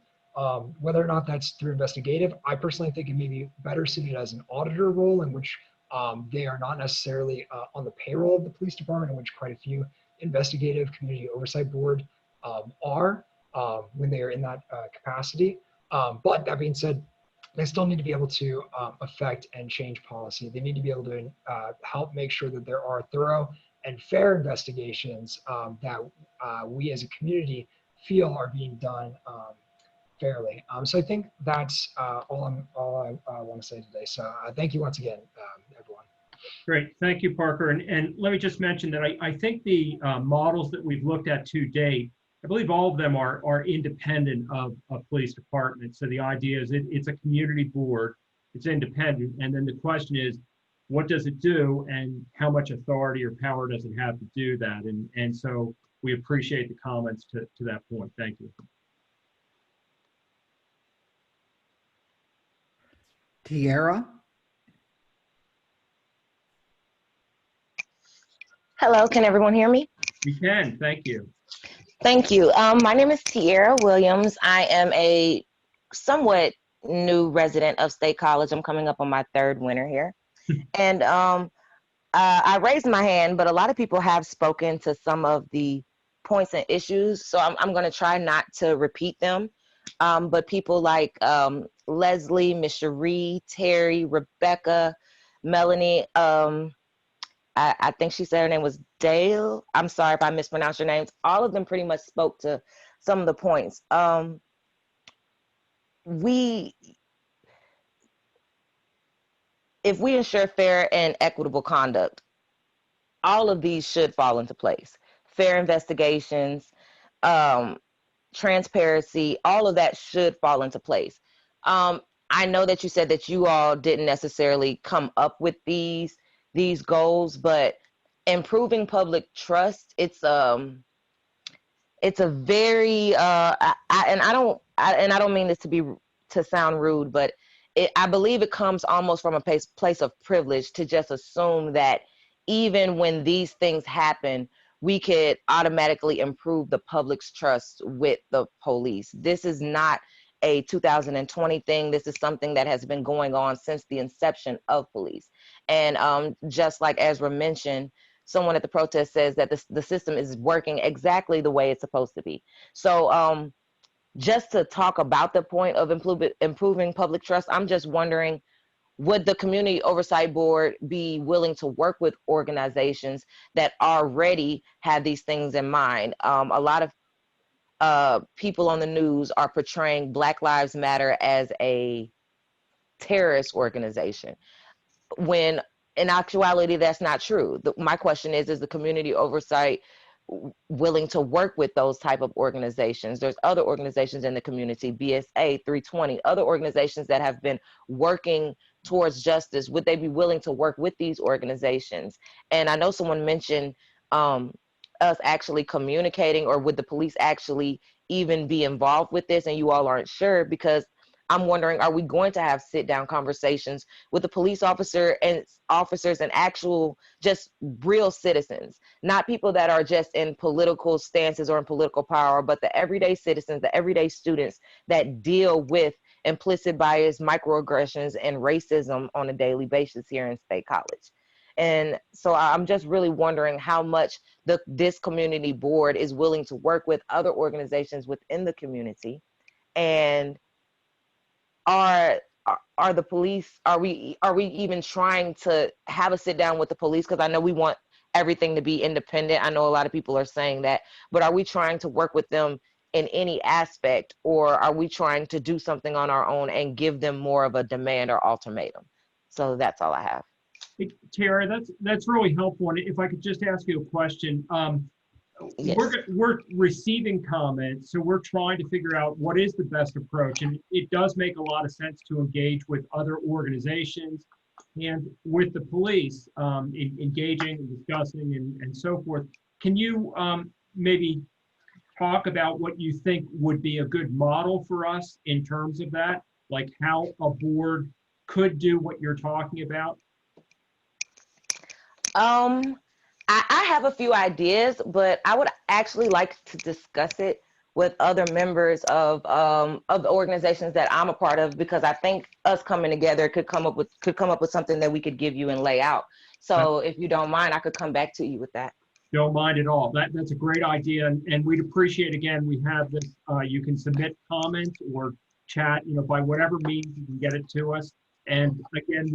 Whether or not that's through investigative, I personally think it may be better suited as an auditor role, in which they are not necessarily on the payroll of the police department, in which quite a few investigative community oversight board are when they are in that capacity. But that being said, they still need to be able to affect and change policy. They need to be able to help make sure that there are thorough and fair investigations that we as a community feel are being done fairly. So I think that's all I want to say today. So thank you once again, everyone. Great, thank you, Parker. And let me just mention that I think the models that we've looked at to date, I believe all of them are independent of police departments. So the idea is it's a community board, it's independent, and then the question is, what does it do and how much authority or power does it have to do that? And so we appreciate the comments to that point. Thank you. Tierra? Hello, can everyone hear me? We can, thank you. Thank you. My name is Tierra Williams. I am a somewhat new resident of State College. I'm coming up on my 3rd winter here. And I raised my hand, but a lot of people have spoken to some of the points and issues. So I'm going to try not to repeat them. but people like Leslie, Miss Cherie, Terry, Rebecca, Melanie, I think she said her name was Dale. I'm sorry if I mispronounced your names. All of them pretty much spoke to some of the points. If we ensure fair and equitable conduct, all of these should fall into place. Fair investigations, transparency, all of that should fall into place. I know that you said that you all didn't necessarily come up with these goals, but improving public trust, it's a very I don't mean this to sound rude, but I believe it comes almost from a place of privilege to just assume that even when these things happen, we could automatically improve the public's trust with the police. This is not a 2020 thing. This is something that has been going on since the inception of police. And just like Ezra mentioned, someone at the protest says that the system is working exactly the way it's supposed to be. So just to talk about the point of improving public trust, I'm just wondering, would the Community Oversight Board be willing to work with organizations that already have these things in mind? A lot of people on the news are portraying Black Lives Matter as a terrorist organization, when in actuality, that's not true. My question is the Community Oversight willing to work with those type of organizations? There's other organizations in the community, BSA, 320, other organizations that have been working towards justice. Would they be willing to work with these organizations? And I know someone mentioned us actually communicating, or would the police actually even be involved with this, and you all aren't sure? Because I'm wondering, are we going to have sit-down conversations with the police officers and actual, just real citizens, not people that are just in political stances or in political power, but the everyday citizens, the everyday students that deal with implicit bias, microaggressions, and racism on a daily basis here in State College. And so I'm just really wondering how much this community board is willing to work with other organizations within the community, and are the police, are we even trying to have a sit down with the police? Because I know we want everything to be independent. I know a lot of people are saying that, but are we trying to work with them in any aspect, or are we trying to do something on our own and give them more of a demand or ultimatum? So that's all I have. Tara, that's really helpful. And if I could just ask you a question. Yes. We're receiving comments, so we're trying to figure out what is the best approach. And it does make a lot of sense to engage with other organizations and with the police, engaging and discussing and so forth. Can you maybe talk about what you think would be a good model for us in terms of that, like how a board could do what you're talking about? I have a few ideas, but I would actually like to discuss it with other members of the organizations that I'm a part of, because I think us coming together could come up with something that we could give you and lay out. So if you don't mind, I could come back to you with that. Don't mind at all. That's a great idea, and we'd appreciate, again, we have this, you can submit comments or chat, by whatever means you can get it to us. And again,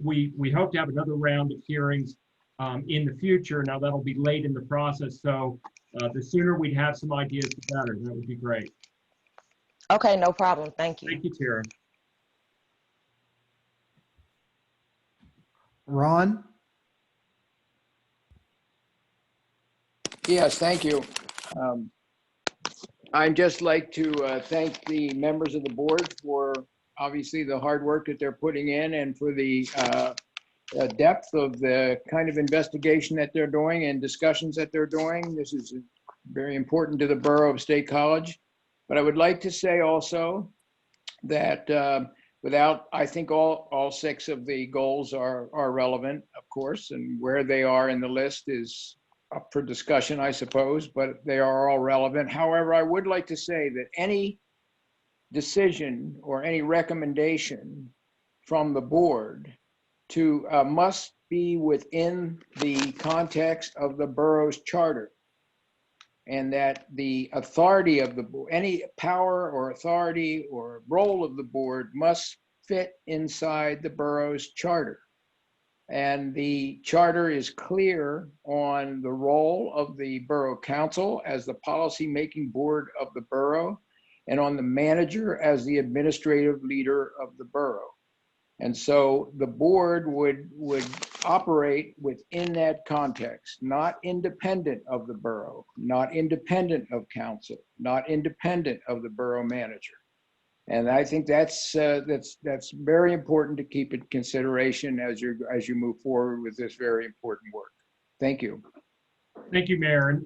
we hope to have another round of hearings in the future. Now that'll be late in the process, so the sooner we'd have some ideas, the better. That would be great. Okay, no problem. Thank you. Thank you, Tara. Ron? Yes, thank you. I'd just like to thank the members of the board for obviously the hard work that they're putting in, and for the depth of the kind of investigation that they're doing and discussions that they're doing. This is very important to the Borough of State College. But I would like to say also that I think all 6 of the goals are relevant, of course, and where they are in the list is up for discussion, I suppose, but they are all relevant. However, I would like to say that any decision or any recommendation from the board must be within the context of the borough's charter. and that the authority of the board, any power or authority or role of the board must fit inside the borough's charter. And the charter is clear on the role of the borough council as the policy-making board of the borough, and on the manager as the administrative leader of the borough. And so the board would operate within that context, not independent of the borough, not independent of council, not independent of the borough manager. And I think that's very important to keep in consideration as you move forward with this very important work. Thank you. Thank you, Mayor.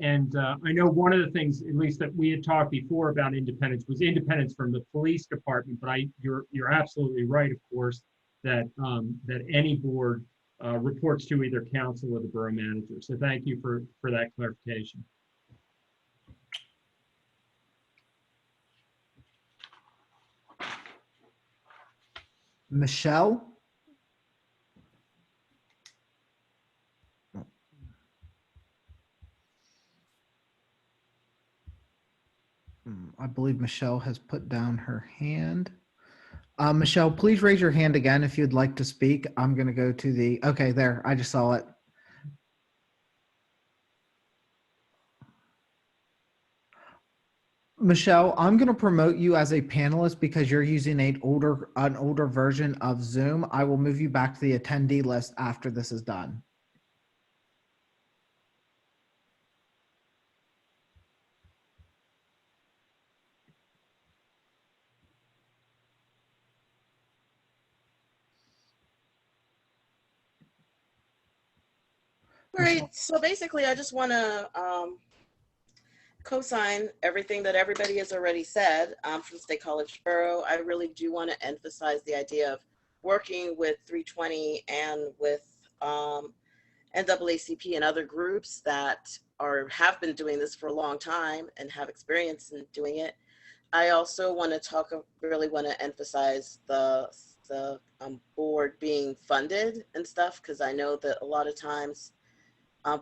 And I know one of the things, at least that we had talked before about independence, was independence from the police department. But you're absolutely right, of course, that that any board reports to either council or the borough manager. So thank you for that clarification. Michelle? I believe Michelle has put down her hand. Michelle, please raise your hand again if you'd like to speak. I'm going to go to the, okay, there, I just saw it. Michelle, I'm going to promote you as a panelist because you're using an older version of Zoom. I will move you back to the attendee list after this is done. All right, so basically I just want to co-sign everything that everybody has already said from State College Borough. I really do want to emphasize the idea of working with 320 and with NAACP and other groups that have been doing this for a long time and have experience in doing it. I also want to really want to emphasize the board being funded and stuff, because I know that a lot of times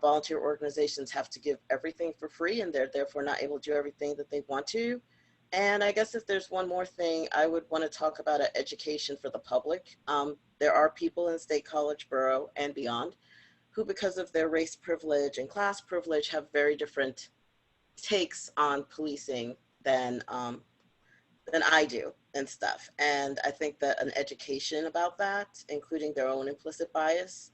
volunteer organizations have to give everything for free and they're therefore not able to do everything that they want to. And I guess if there's one more thing, I would want to talk about education for the public. There are people in State College Borough and beyond who, because of their race privilege and class privilege, have very different takes on policing than I do and stuff. And I think that an education about that, including their own implicit bias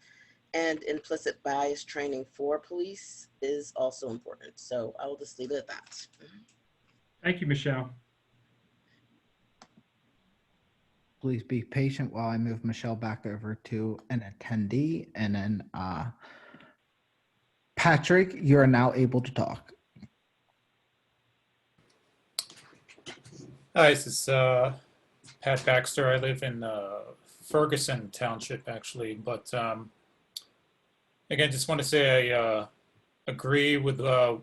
and implicit bias training for police, is also important. So I will just leave it at that. Thank you, Michelle. Please be patient while I move Michelle back over to an attendee, and then Patrick, you are now able to talk. Hi, this is Pat Baxter. I live in Ferguson Township, actually, but again, just want to say I agree with the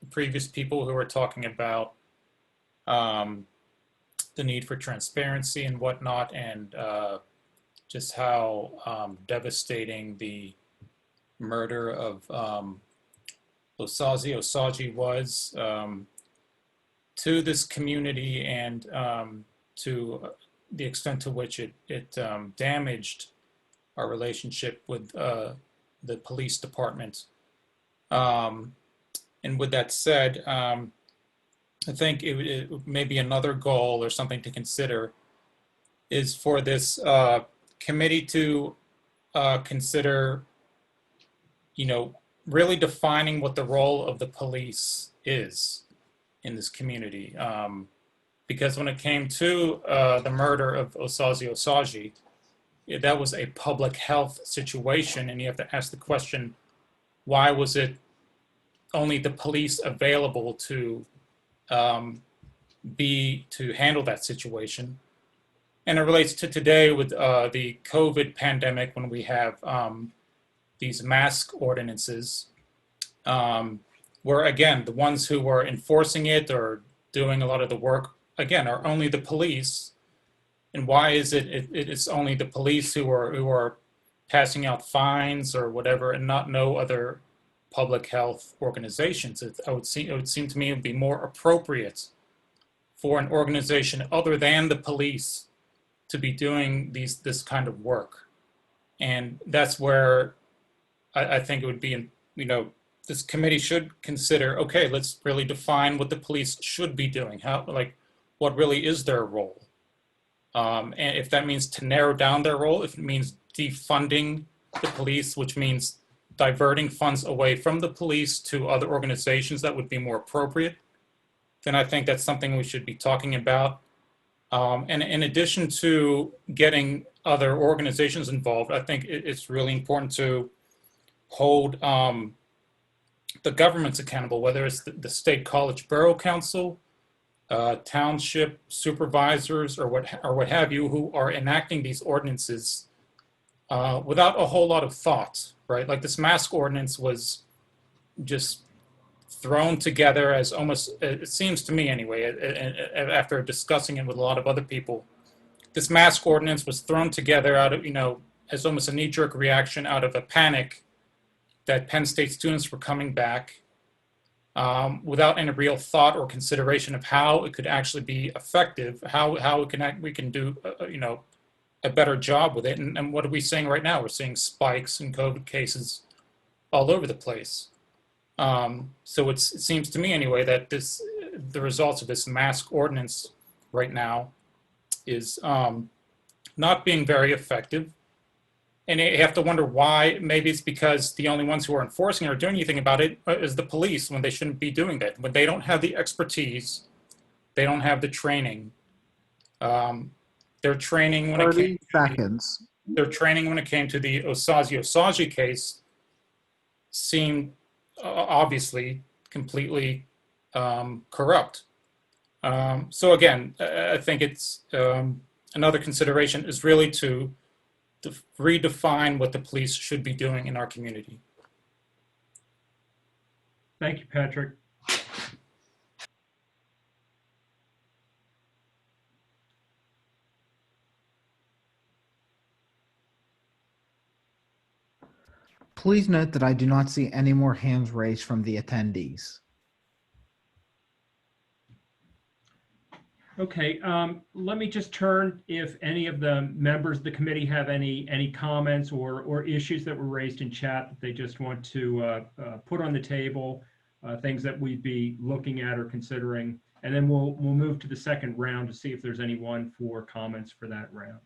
previous people who were talking about the need for transparency and whatnot, and just how devastating the murder of Osagie was to this community, and to the extent to which it damaged our relationship with the police department. And with that said, I think it may be another goal or something to consider is for this committee to consider, really defining what the role of the police is in this community. Because when it came to the murder of Osagie, that was a public health situation, and you have to ask the question, why was it only the police available to handle that situation? And it relates to today with the COVID pandemic, when we have these mask ordinances, where again, the ones who were enforcing it or doing a lot of the work, again, are only the police. And why is it's only the police who are passing out fines or whatever, and no other public health organizations. It would seem to me it would be more appropriate for an organization other than the police to be doing this kind of work. And that's where I think it would be, this committee should consider, okay, let's really define what the police should be doing. What really is their role? And if that means to narrow down their role, if it means defunding the police, which means diverting funds away from the police to other organizations that would be more appropriate, then I think that's something we should be talking about. And in addition to getting other organizations involved, I think it's really important to hold the governments accountable, whether it's the state college borough council, township supervisors, or what have you, who are enacting these ordinances without a whole lot of thought, right? Like this mask ordinance was just thrown together as almost, it seems to me anyway, after discussing it with a lot of other people, this mask ordinance was thrown together out of, as almost a knee-jerk reaction out of a panic that Penn State students were coming back without any real thought or consideration of how it could actually be effective, how we can do, a better job with it. And what are we seeing right now? We're seeing spikes in COVID cases all over the place. So it seems to me anyway that the results of this mask ordinance right now is not being very effective. And you have to wonder why. Maybe it's because the only ones who are enforcing or doing anything about it is the police, when they shouldn't be doing that. When they don't have the expertise, they don't have the training. Their training when it came 30 seconds. Their training when it came to the Osagie case seemed obviously completely corrupt. So again, I think it's another consideration is really to redefine what the police should be doing in our community. Thank you, Patrick. Please note that I do not see any more hands raised from the attendees. Okay, let me just turn if any of the members of the committee have any comments or issues that were raised in chat that they just want to put on the table, things that we'd be looking at or considering, and then we'll move to the second round to see if there's anyone for comments for that round.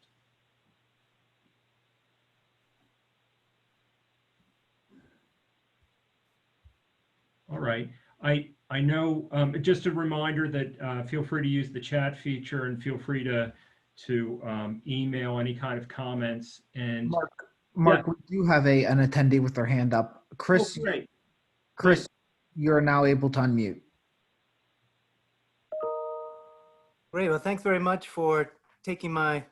All right. I know, just a reminder that feel free to use the chat feature and feel free to email any kind of comments. And Mark, yeah. We do have an attendee with their hand up. Chris, great. Chris, you're now able to unmute. Great. Well, thanks very much for taking my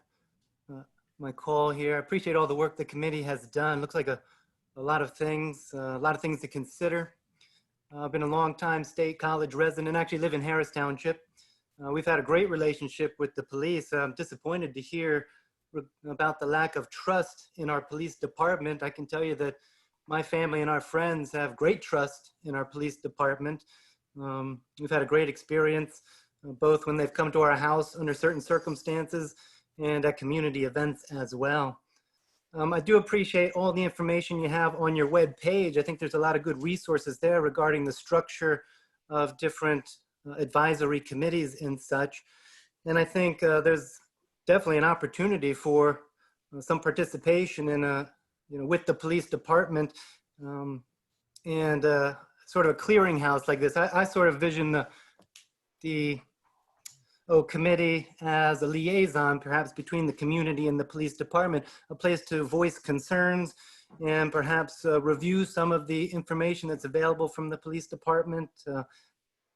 call here. I appreciate all the work the committee has done. Looks like a lot of things to consider. I've been a long-time State College resident, actually live in Harris Township. We've had a great relationship with the police. I'm disappointed to hear about the lack of trust in our police department. I can tell you that my family and our friends have great trust in our police department. We've had a great experience, both when they've come to our house under certain circumstances and at community events as well. I do appreciate all the information you have on your web page. I think there's a lot of good resources there regarding the structure of different advisory committees and such. And I think there's definitely an opportunity for some participation in with the police department and sort of a clearinghouse like this. I sort of vision the committee as a liaison, perhaps between the community and the police department, a place to voice concerns and perhaps review some of the information that's available from the police department.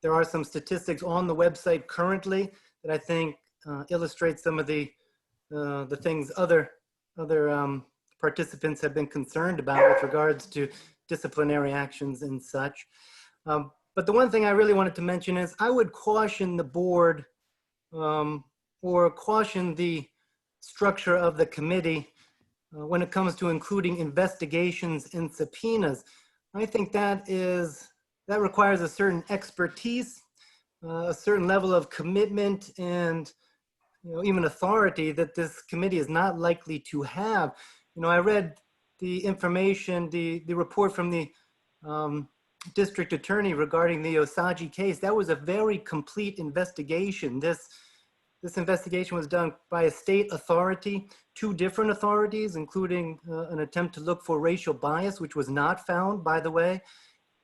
There are some statistics on the website currently that I think illustrate some of the things other participants have been concerned about with regards to disciplinary actions and such. But the one thing I really wanted to mention is I would caution the board or caution the structure of the committee when it comes to including investigations and subpoenas. I think that requires a certain expertise, a certain level of commitment, and even authority that this committee is not likely to have. I read the information, the report from the district attorney regarding the Osage case. That was a very complete investigation. This investigation was done by a state authority, 2 different authorities, including an attempt to look for racial bias, which was not found, by the way.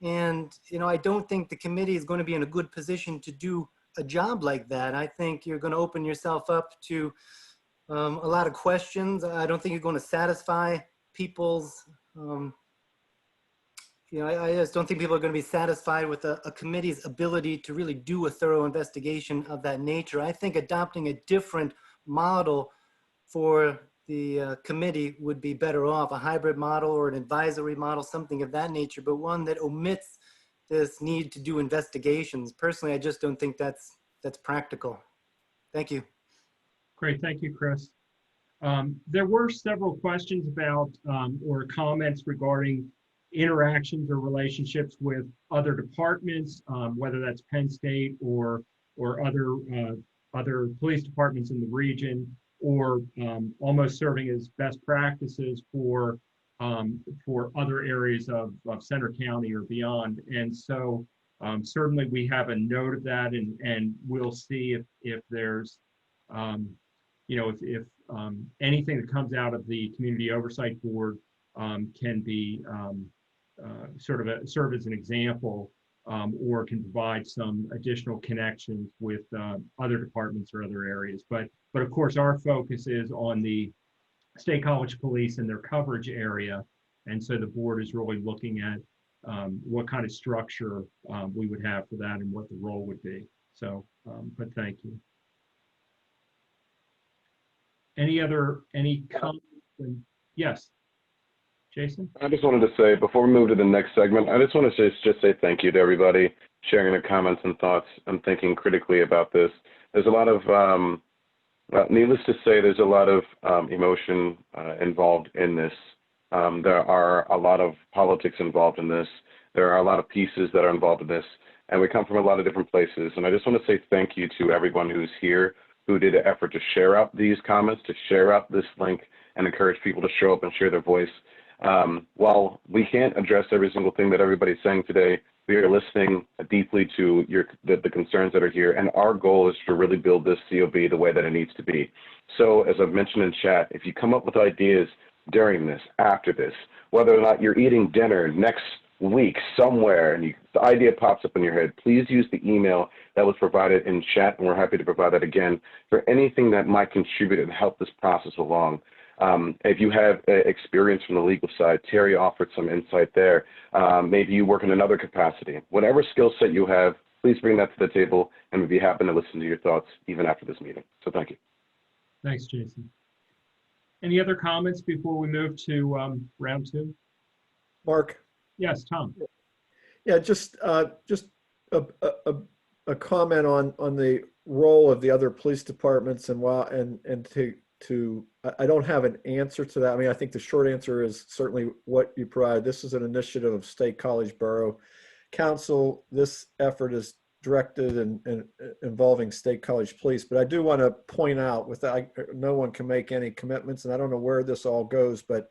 And, I don't think the committee is going to be in a good position to do a job like that. I think you're going to open yourself up to a lot of questions. I don't think you're going to satisfy people's, I just don't think people are going to be satisfied with a committee's ability to really do a thorough investigation of that nature. I think adopting a different model for the committee would be better off, a hybrid model or an advisory model, something of that nature, but one that omits this need to do investigations. Personally, I just don't think that's practical. Thank you. Great, thank you, Chris. There were several questions about or comments regarding interactions or relationships with other departments, whether that's Penn State or other police departments in the region, or almost serving as best practices for other areas of Center County or beyond. And so certainly we have a note of that, and we'll see if there's if anything that comes out of the Community Oversight Board can be serve as an example, or can provide some additional connections with other departments or other areas. But of course, our focus is on the State College Police and their coverage area. And so the board is really looking at what kind of structure we would have for that and what the role would be. So, but thank you. Any comments? Yes, Jason? I just wanted to say, before we move to the next segment, I just want to just say thank you to everybody sharing their comments and thoughts and thinking critically about this. There's a lot of, needless to say, there's a lot of emotion involved in this. There are a lot of politics involved in this. There are a lot of pieces that are involved in this, and we come from a lot of different places. And I just want to say thank you to everyone who's here, who did an effort to share out these comments, to share out this link, and encourage people to show up and share their voice. While we can't address every single thing that everybody's saying today, we are listening deeply to the concerns that are here, and our goal is to really build this COB the way that it needs to be. So as I've mentioned in chat, if you come up with ideas during this, after this, whether or not you're eating dinner next week somewhere and the idea pops up in your head, please use the email that was provided in chat, and we're happy to provide that again for anything that might contribute and help this process along. If you have experience from the legal side, Terry offered some insight there. Maybe you work in another capacity. Whatever skill set you have, please bring that to the table, and we'd be happy to listen to your thoughts even after this meeting. So thank you. Thanks, Jason. Any other comments before we move to round 2? Mark? Yes, Tom. Yeah, just a comment on the role of the other police departments, and I don't have an answer to that. I mean, I think the short answer is certainly what you provide. This is an initiative of State College Borough Council. This effort is directed and involving State College Police. But I do want to point out, no one can make any commitments, and I don't know where this all goes, but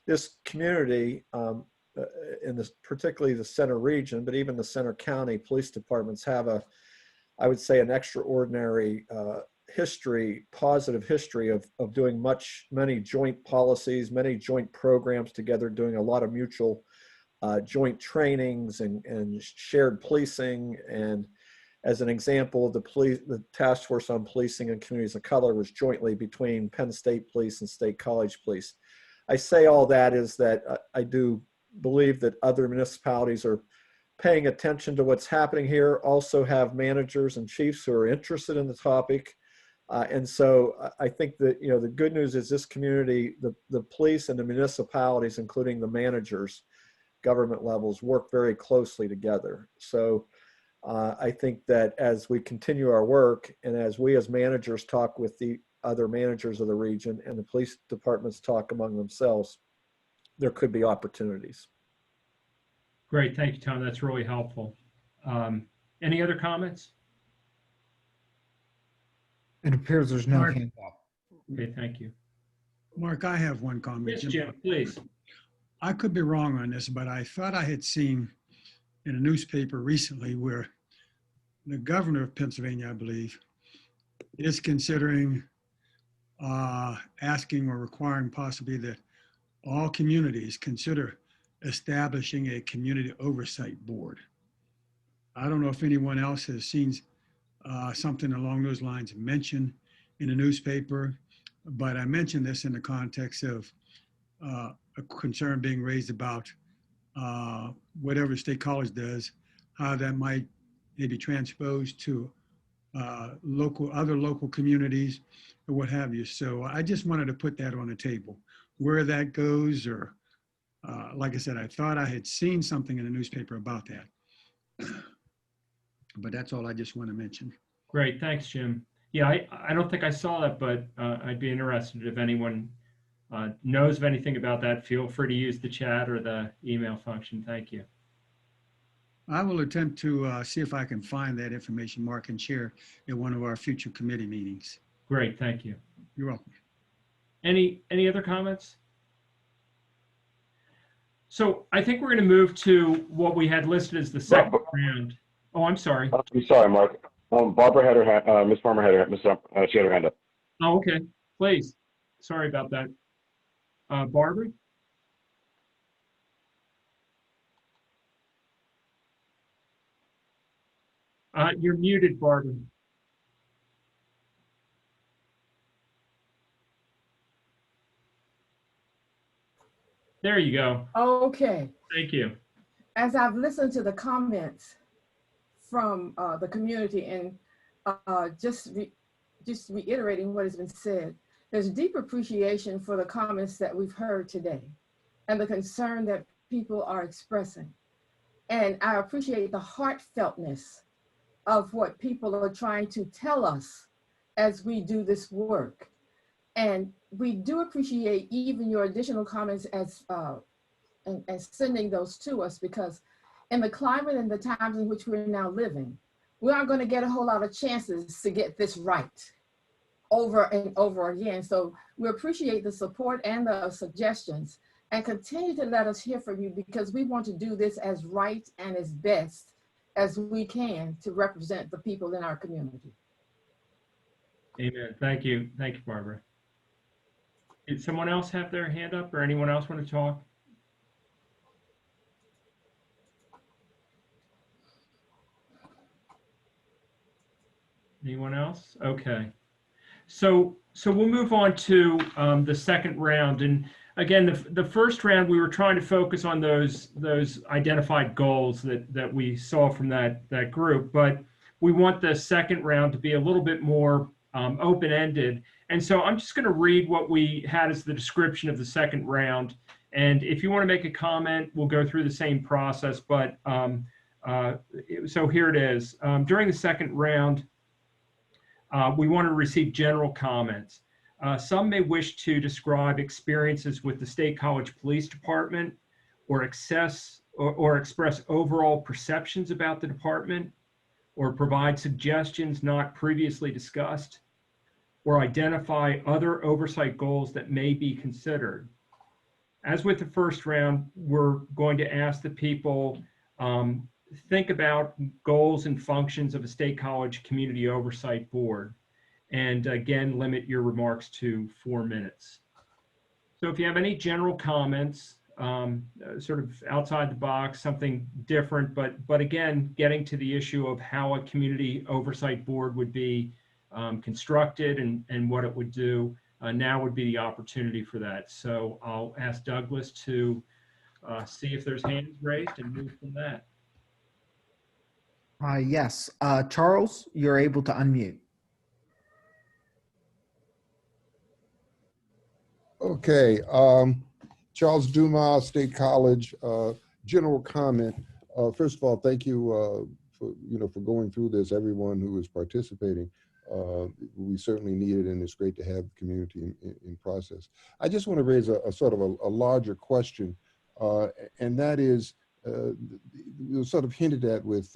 this community, particularly the center region, but even the center county police departments have I would say, an extraordinary positive history of doing many joint policies, many joint programs together, doing a lot of mutual joint trainings and shared policing. And as an example, the task force on policing in communities of color was jointly between Penn State Police and State College Police. I say all that is that I do believe that other municipalities are paying attention to what's happening here, also have managers and chiefs who are interested in the topic. And so I think that, the good news is this community, the police and the municipalities, including the managers, government levels, work very closely together. So I think that as we continue our work, and as we as managers talk with the other managers of the region and the police departments talk among themselves, there could be opportunities. Great, thank you, Tom. That's really helpful. Any other comments? It appears there's no hand up. Okay, thank you. Mark, I have one comment. Yes, Jim, please. I could be wrong on this, but I thought I had seen in a newspaper recently where the governor of Pennsylvania, I believe, is considering asking or requiring possibly that all communities consider establishing a community oversight board. I don't know if anyone else has seen something along those lines mentioned in the newspaper, but I mentioned this in the context of a concern being raised about whatever State College does, how that might maybe transpose to other local communities or what have you. So I just wanted to put that on the table. Where that goes, or like I said, I thought I had seen something in the newspaper about that. But that's all I just want to mention. Great, thanks, Jim. Yeah, I don't think I saw that, but I'd be interested if anyone knows of anything about that. Feel free to use the chat or the email function. Thank you. I will attempt to see if I can find that information, Mark, and share at one of our future committee meetings. Great, thank you. You're welcome. Any other comments? So I think we're going to move to what we had listed as the second round. Oh, I'm sorry. I'm sorry, Mark. Barbara had her hand, Ms. Farmer had her, she had her hand up. Oh, okay. Please. Sorry about that. Barbara? You're muted, Barbara. There you go. Okay. Thank you. As I've listened to the comments from the community and just reiterating what has been said, there's deep appreciation for the comments that we've heard today and the concern that people are expressing. And I appreciate the heartfeltness of what people are trying to tell us as we do this work. And we do appreciate even your additional comments as and sending those to us, because in the climate and the times in which we're now living, we aren't going to get a whole lot of chances to get this right over and over again. So we appreciate the support and the suggestions, and continue to let us hear from you, because we want to do this as right and as best as we can to represent the people in our community. Amen. Thank you. Thank you, Barbara. Did someone else have their hand up, or anyone else want to talk? Anyone else? Okay. So we'll move on to the second round. And again, the first round, we were trying to focus on those identified goals that we saw from that group. But we want the second round to be a little bit more open-ended. And so I'm just going to read what we had as the description of the second round. And if you want to make a comment, we'll go through the same process. But so here it is. During the second round, we want to receive general comments. Some may wish to describe experiences with the State College Police Department, or express overall perceptions about the department, or provide suggestions not previously discussed, or identify other oversight goals that may be considered. As with the first round, we're going to ask the people think about goals and functions of a State College Community Oversight Board. And again, limit your remarks to 4 minutes. So if you have any general comments, sort of outside the box, something different, but again, getting to the issue of how a community oversight board would be constructed and what it would do, now would be the opportunity for that. So I'll ask Douglas to see if there's hands raised and move from that. Yes, Charles, you're able to unmute. Okay, Charles Dumas, State College. General comment. First of all, thank you for going through this. Everyone who is participating, we certainly need it, and it's great to have the community in process. I just want to raise a sort of a larger question, and that is, it was sort of hinted at with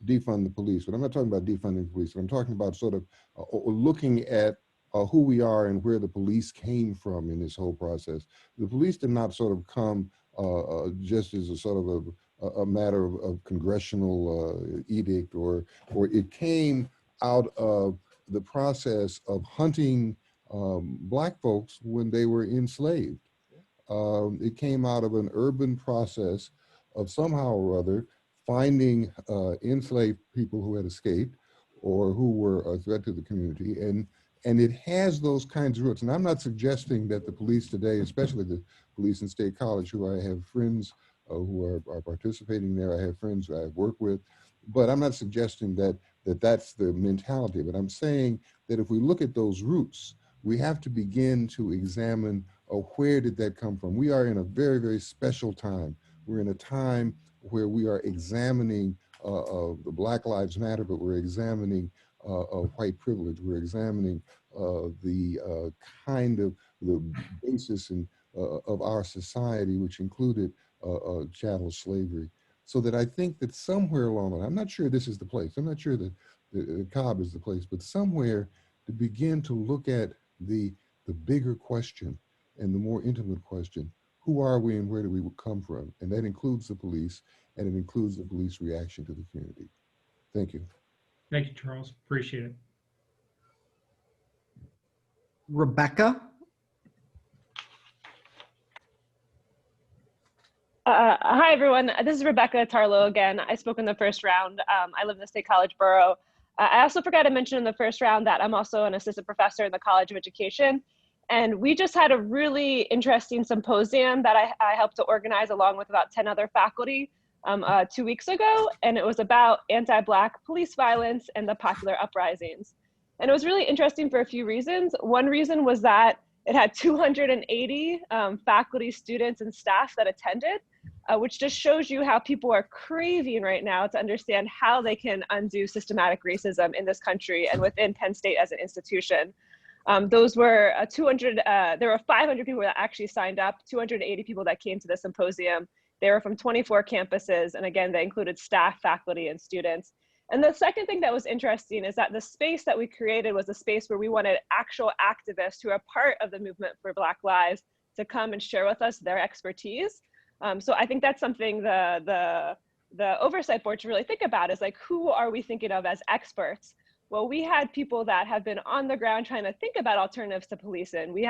defund the police, but I'm not talking about defunding the police. I'm talking about sort of looking at who we are and where the police came from in this whole process. The police did not sort of come just as a sort of a matter of congressional edict, or it came out of the process of hunting Black folks when they were enslaved. It came out of an urban process of somehow or other finding enslaved people who had escaped or who were a threat to the community. And it has those kinds of roots. And I'm not suggesting that the police today, especially the police in State College, who I have friends who are participating there, I have friends who I've worked with, but I'm not suggesting that that's the mentality. But I'm saying that if we look at those roots, we have to begin to examine where did that come from. We are in a very, very special time. We're in a time where we are examining the Black Lives Matter, but we're examining white privilege. We're examining the kind of the basis of our society, which included chattel slavery. So that I think that somewhere along the line, I'm not sure this is the place, I'm not sure that the COB is the place, but somewhere to begin to look at the bigger question and the more intimate question: who are we and where do we come from? And that includes the police, and it includes the police reaction to the community. Thank you. Thank you, Charles. Appreciate it. Rebecca? Hi, everyone. This is Rebecca Tarlow again. I spoke in the first round. I live in the State College borough. I also forgot to mention in the first round that I'm also an assistant professor in the College of Education. And we just had a really interesting symposium that I helped to organize along with about 10 other faculty 2 weeks ago. And it was about anti-Black police violence and the popular uprisings. And it was really interesting for a few reasons. One reason was that it had 280 faculty, students, and staff that attended, which just shows you how people are craving right now to understand how they can undo systematic racism in this country and within Penn State as an institution. Those were there were 500 people that actually signed up, 280 people that came to the symposium. They were from 24 campuses, and again, they included staff, faculty, and students. And the second thing that was interesting is that the space that we created was a space where we wanted actual activists who are part of the movement for Black Lives to come and share with us their expertise. So I think that's something the Oversight Board should really think about, is like, who are we thinking of as experts? Well, we had people that have been on the ground trying to think about alternatives to policing. We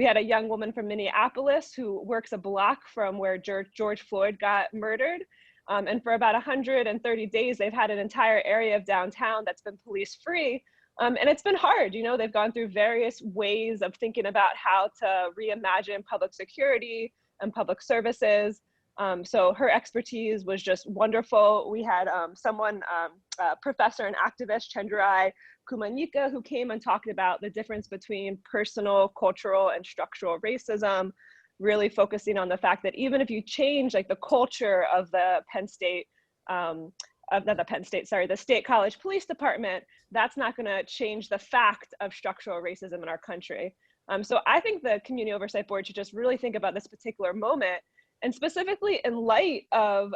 had a young woman from Minneapolis who works a block from where George Floyd got murdered. And for about 130 days, they've had an entire area of downtown that's been police free. And it's been hard. You know, they've gone through various ways of thinking about how to reimagine public security and public services. So her expertise was just wonderful. We had professor and activist Chendurai Kumanyika, who came and talked about the difference between personal, cultural, and structural racism, really focusing on the fact that even if you change like the culture of the the State College Police Department, that's not gonna change the fact of structural racism in our country. So I think the Community Oversight Board should just really think about this particular moment, and specifically in light of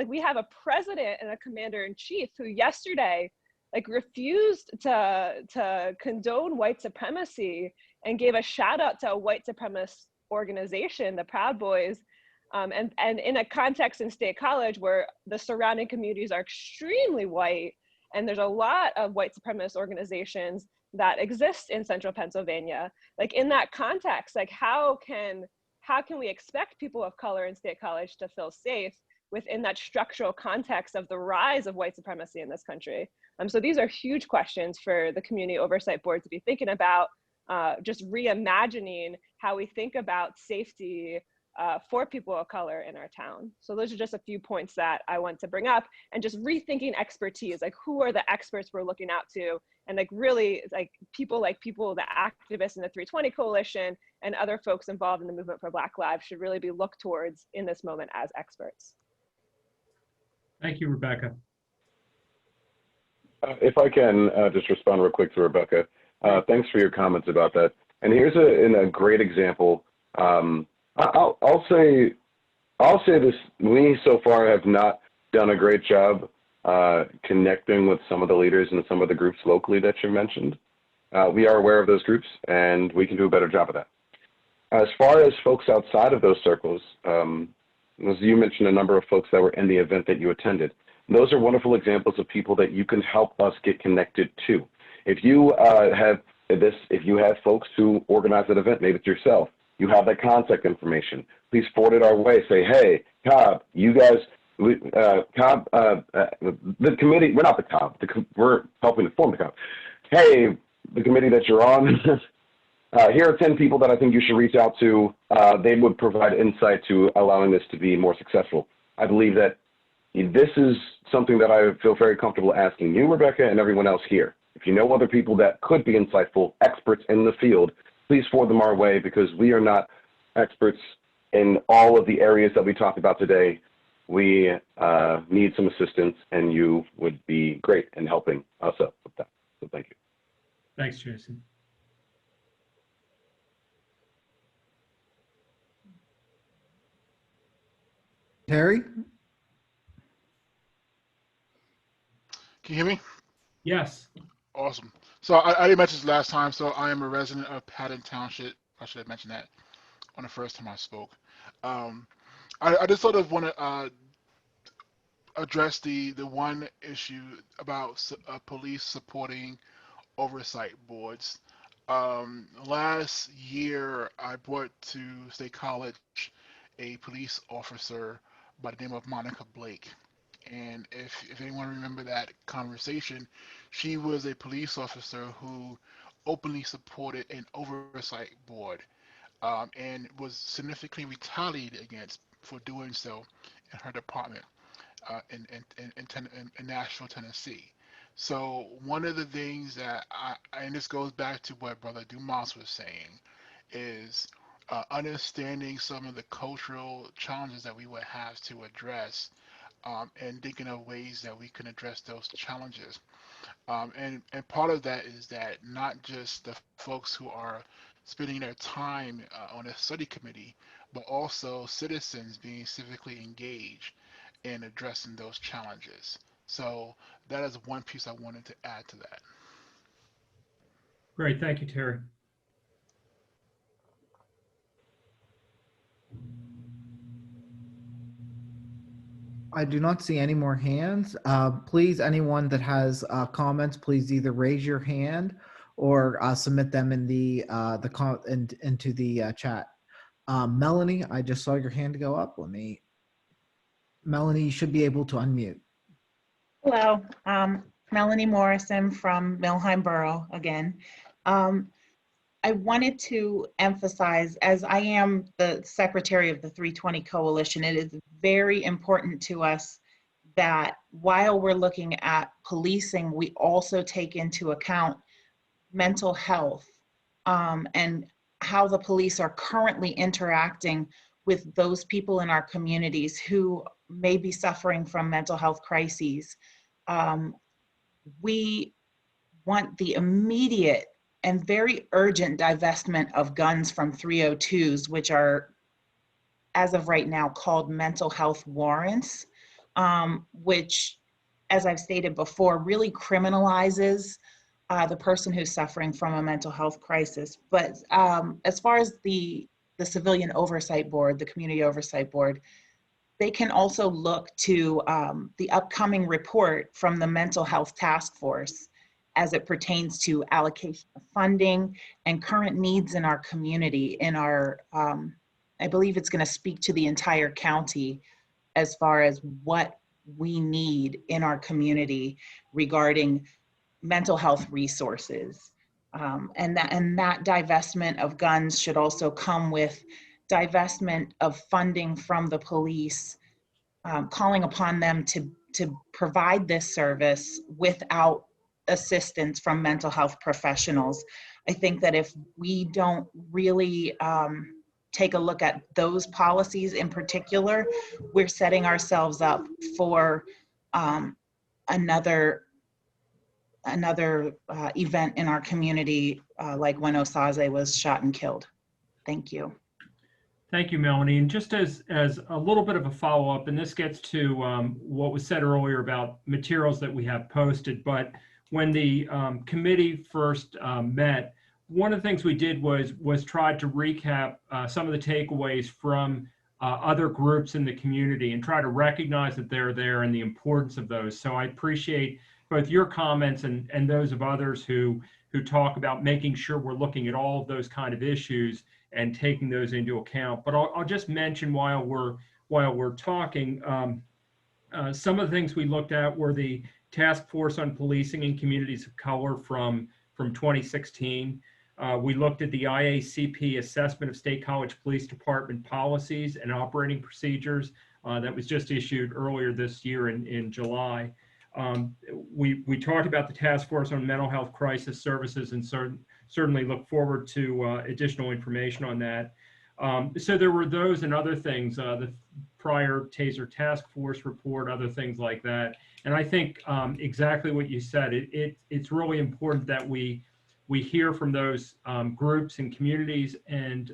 we have a president and a commander-in-chief who yesterday refused to condone white supremacy and gave a shout out to a white supremacist organization, the Proud Boys, and in a context in State College where the surrounding communities are extremely white, and there's a lot of white supremacist organizations that exist in central Pennsylvania. Like, in that context, like how can we expect people of color in State College to feel safe within that structural context of the rise of white supremacy in this country? So these are huge questions for the Community Oversight Board to be thinking about, just reimagining how we think about safety for people of color in our town. So those are just a few points that I want to bring up, and just rethinking expertise, like who are the experts we're looking out to, and like really people, the activists in the 320 Coalition and other folks involved in the movement for Black Lives should really be looked towards in this moment as experts. Thank you, Rebecca. If I can just respond real quick to Rebecca. Thanks for your comments about that. And here's a great example. I'll say I'll say this, we so far have not done a great job connecting with some of the leaders and some of the groups locally that you mentioned. We are aware of those groups, and we can do a better job of that. As far as folks outside of those circles, as you mentioned a number of folks that were in the event that you attended. Those are wonderful examples of people that you can help us get connected to. If you if you have folks who organize that event, maybe it's yourself, you have that contact information, please forward it our way. Say, hey, COB, you guys, COB, the committee, we're not the COB, we're helping to form the COB. Hey, the committee that you're on, here are 10 people that I think you should reach out to. They would provide insight to allowing this to be more successful. I believe that this is something that I feel very comfortable asking you, Rebecca, and everyone else here. If you know other people that could be insightful, experts in the field, please forward them our way, because we are not experts in all of the areas that we talked about today. We need some assistance, and you would be great in helping us up with that. So thank you. Thanks, Jason. Terry? Can you hear me? Yes. Awesome. So I didn't mention this last time, so I am a resident of Patton Township. I should have mentioned that on the first time I spoke. I just sort of want to address the one issue about police supporting oversight boards. Last year, I brought to State College a police officer by the name of Monica Blake. And if anyone remember that conversation, she was a police officer who openly supported an oversight board and was significantly retaliated against for doing so in her department in Nashville, Tennessee. So one of the things that and this goes back to what Brother Dumas was saying, is understanding some of the cultural challenges that we would have to address, and thinking of ways that we can address those challenges. And part of that is that not just the folks who are spending their time on a study committee, but also citizens being civically engaged in addressing those challenges. So that is one piece I wanted to add to that. Great. Thank you, Terry. I do not see any more hands. Please, anyone that has comments, please either raise your hand or submit them in into the chat. Melanie, I just saw your hand go up. Melanie, you should be able to unmute. Hello, Melanie Morrison from Millheim Borough again. I wanted to emphasize, as I am the secretary of the 320 Coalition, it is very important to us that while we're looking at policing, we also take into account mental health and how the police are currently interacting with those people in our communities who may be suffering from mental health crises. We want the immediate and very urgent divestment of guns from 302s, which are, as of right now, called mental health warrants, which, as I've stated before, really criminalizes the person who's suffering from a mental health crisis. But as far as the Civilian Oversight Board, the Community Oversight Board, they can also look to the upcoming report from the Mental Health Task Force as it pertains to allocation of funding and current needs in our community. In our, I believe it's going to speak to the entire county as far as what we need in our community regarding mental health resources. And that divestment of guns should also come with divestment of funding from the police, calling upon them to provide this service without assistance from mental health professionals. I think that if we don't really take a look at those policies in particular, we're setting ourselves up for another event in our community, like when Osaze was shot and killed. Thank you. Thank you, Melanie. And just as a little bit of a follow-up, and this gets to what was said earlier about materials that we have posted, but when the committee first met, one of the things we did was try to recap some of the takeaways from other groups in the community and try to recognize that they're there and the importance of those. So I appreciate both your comments and those of others who talk about making sure we're looking at all of those kind of issues and taking those into account. But I'll just mention while we're talking, some of the things we looked at were the Task Force on Policing in Communities of Color from 2016. We looked at the IACP assessment of State College Police Department policies and operating procedures that was just issued earlier this year in July. We talked about the Task Force on Mental Health Crisis Services and certainly look forward to additional information on that. So there were those and other things, the prior TASER Task Force report, other things like that. And I think exactly what you said, it's really important that we hear from those groups and communities and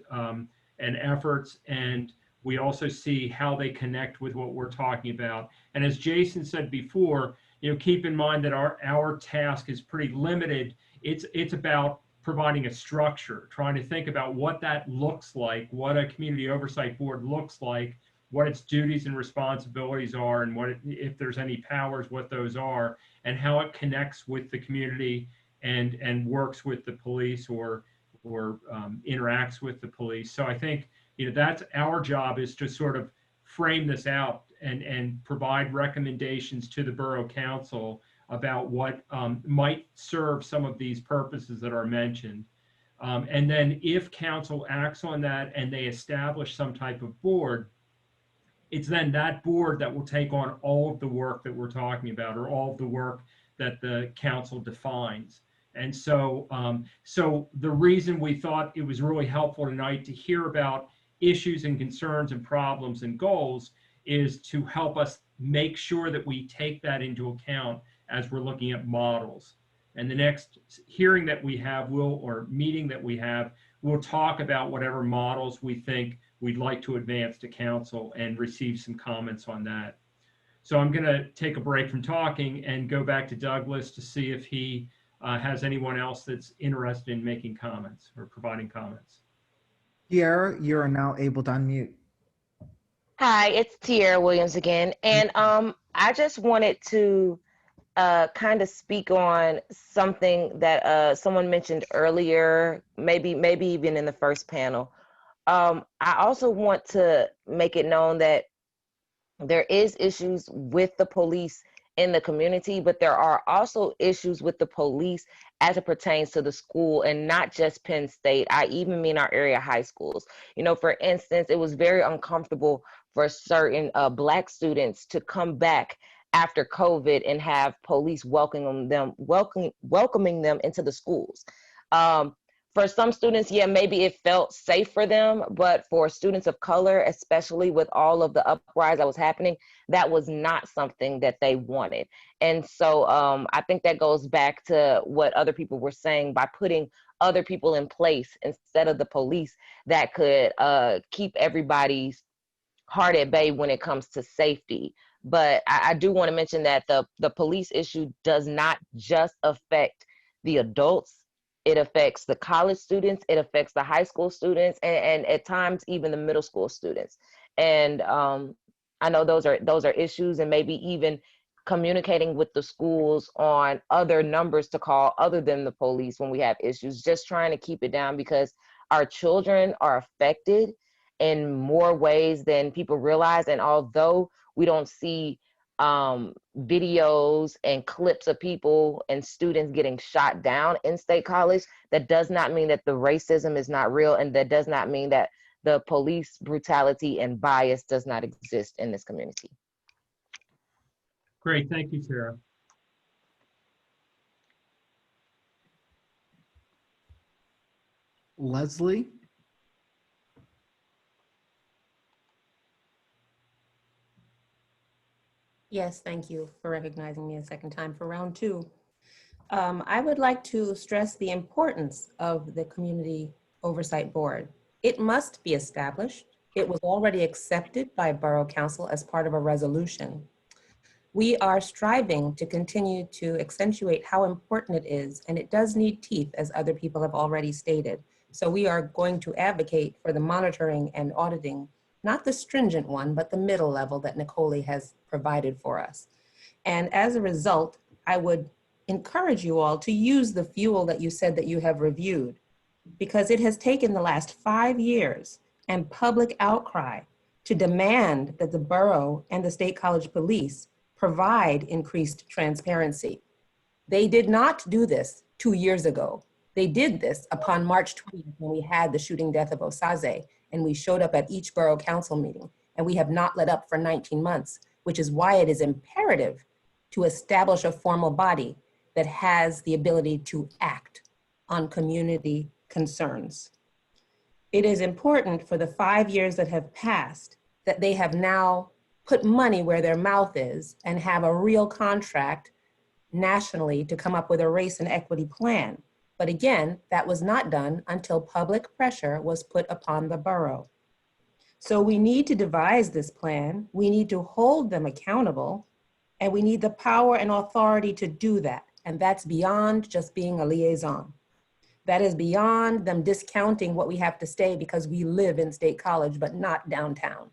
efforts, and we also see how they connect with what we're talking about. And as Jason said before, keep in mind that our task is pretty limited. It's about providing a structure, trying to think about what that looks like, what a community oversight board looks like, what its duties and responsibilities are, and if there's any powers, what those are, and how it connects with the community and works with the police or interacts with the police. So I think that's our job, is to sort of frame this out and provide recommendations to the Borough Council about what might serve some of these purposes that are mentioned. And then if council acts on that and they establish some type of board, it's then that board that will take on all of the work that we're talking about, or all of the work that the council defines. And so, so the reason we thought it was really helpful tonight to hear about issues and concerns and problems and goals is to help us make sure that we take that into account as we're looking at models. And the next hearing that we have or meeting that we have, we'll talk about whatever models we think we'd like to advance to council and receive some comments on that. So I'm going to take a break from talking and go back to Douglas to see if he has anyone else that's interested in making comments or providing comments. Tierra, you are now able to unmute. Hi, it's Tierra Williams again. And I just wanted to kind of speak on something that someone mentioned earlier, maybe even in the first panel. I also want to make it known that there is issues with the police in the community, but there are also issues with the police as it pertains to the school, and not just Penn State. I even mean our area high schools. For instance, it was very uncomfortable for certain Black students to come back after COVID and have police welcoming them into the schools. For some students, yeah, maybe it felt safe for them, but for students of color, especially with all of the uprise that was happening, that was not something that they wanted. And so I think that goes back to what other people were saying, by putting other people in place instead of the police that could keep everybody's heart at bay when it comes to safety. But I do want to mention that the police issue does not just affect the adults. It affects the college students, it affects the high school students, and at times even the middle school students. And I know those are issues, and maybe even communicating with the schools on other numbers to call other than the police when we have issues, just trying to keep it down, because our children are affected in more ways than people realize. And although we don't see videos and clips of people and students getting shot down in State College, that does not mean that the racism is not real, and that does not mean that the police brutality and bias does not exist in this community. Great, thank you, Tara. Leslie? Yes, thank you for recognizing me a second time for round two. I would like to stress the importance of the Community Oversight Board. It must be established. It was already accepted by Borough Council as part of a resolution. We are striving to continue to accentuate how important it is, and it does need teeth, as other people have already stated. So we are going to advocate for the monitoring and auditing, not the stringent one, but the middle level that Nicole has provided for us. And as a result, I would encourage you all to use the fuel that you said that you have reviewed, because it has taken the last 5 years and public outcry to demand that the borough and the State College Police provide increased transparency. They did not do this 2 years ago. They did this upon March 20th when we had the shooting death of Osaze, and we showed up at each borough council meeting, and we have not let up for 19 months, which is why it is imperative to establish a formal body that has the ability to act on community concerns. It is important for the 5 years that have passed that they have now put money where their mouth is and have a real contract nationally to come up with a race and equity plan. But again, that was not done until public pressure was put upon the borough. So we need to devise this plan, we need to hold them accountable, and we need the power and authority to do that. And that's beyond just being a liaison. That is beyond them discounting what we have to say because we live in State College, but not downtown.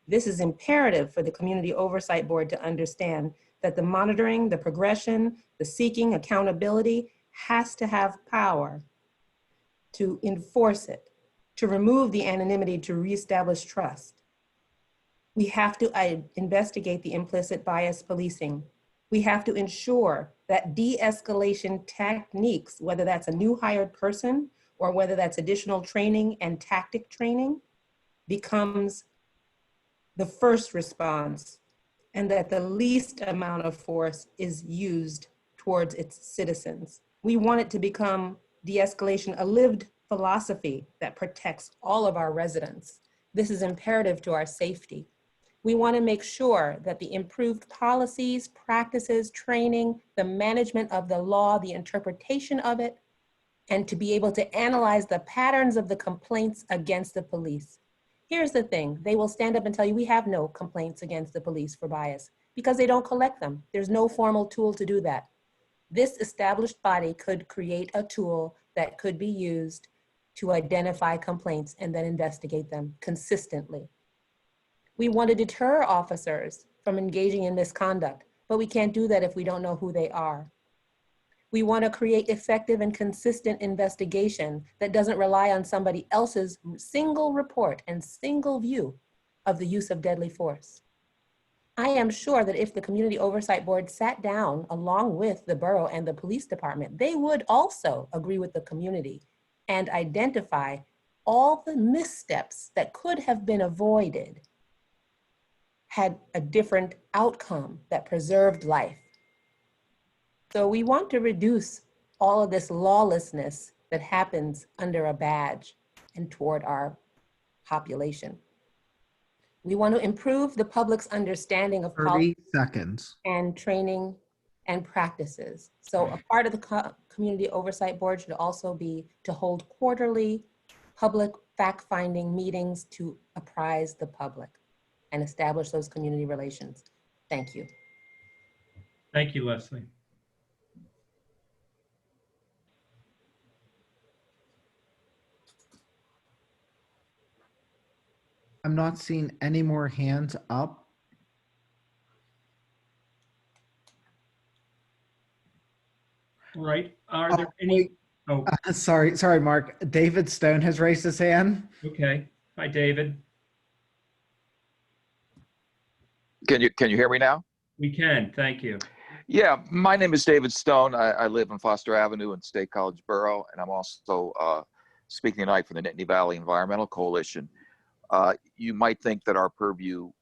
This is imperative for the Community Oversight Board to understand that the monitoring, the progression, the seeking, accountability has to have power to enforce it, to remove the anonymity, to reestablish trust. We have to investigate the implicit bias policing. We have to ensure that de-escalation techniques, whether that's a new hired person or whether that's additional training and tactic training, becomes the first response, and that the least amount of force is used towards its citizens. We want it to become de-escalation, a lived philosophy that protects all of our residents. This is imperative to our safety. We want to make sure that the improved policies, practices, training, the management of the law, the interpretation of it, and to be able to analyze the patterns of the complaints against the police. Here's the thing, they will stand up and tell you we have no complaints against the police for bias because they don't collect them. There's no formal tool to do that. This established body could create a tool that could be used to identify complaints and then investigate them consistently. We want to deter officers from engaging in misconduct, but we can't do that if we don't know who they are. We want to create effective and consistent investigation that doesn't rely on somebody else's single report and single view of the use of deadly force. I am sure that if the Community Oversight Board sat down along with the borough and the police department, they would also agree with the community and identify all the missteps that could have been avoided had a different outcome that preserved life. So we want to reduce all of this lawlessness that happens under a badge and toward our population. We want to improve the public's understanding of 30 policy seconds. and training and practices. So a part of the Community Oversight Board should also be to hold quarterly public fact-finding meetings to apprise the public and establish those community relations. Thank you. Thank you, Leslie. I'm not seeing any more hands up. All right, are there any? Oh, Sorry, Mark. David Stone has raised his hand. okay. Hi, David. Can you hear me now? We can, thank you. Yeah, my name is David Stone. I live on Foster Avenue in State College Borough, and I'm also speaking tonight for the Nittany Valley Environmental Coalition. You might think that our purview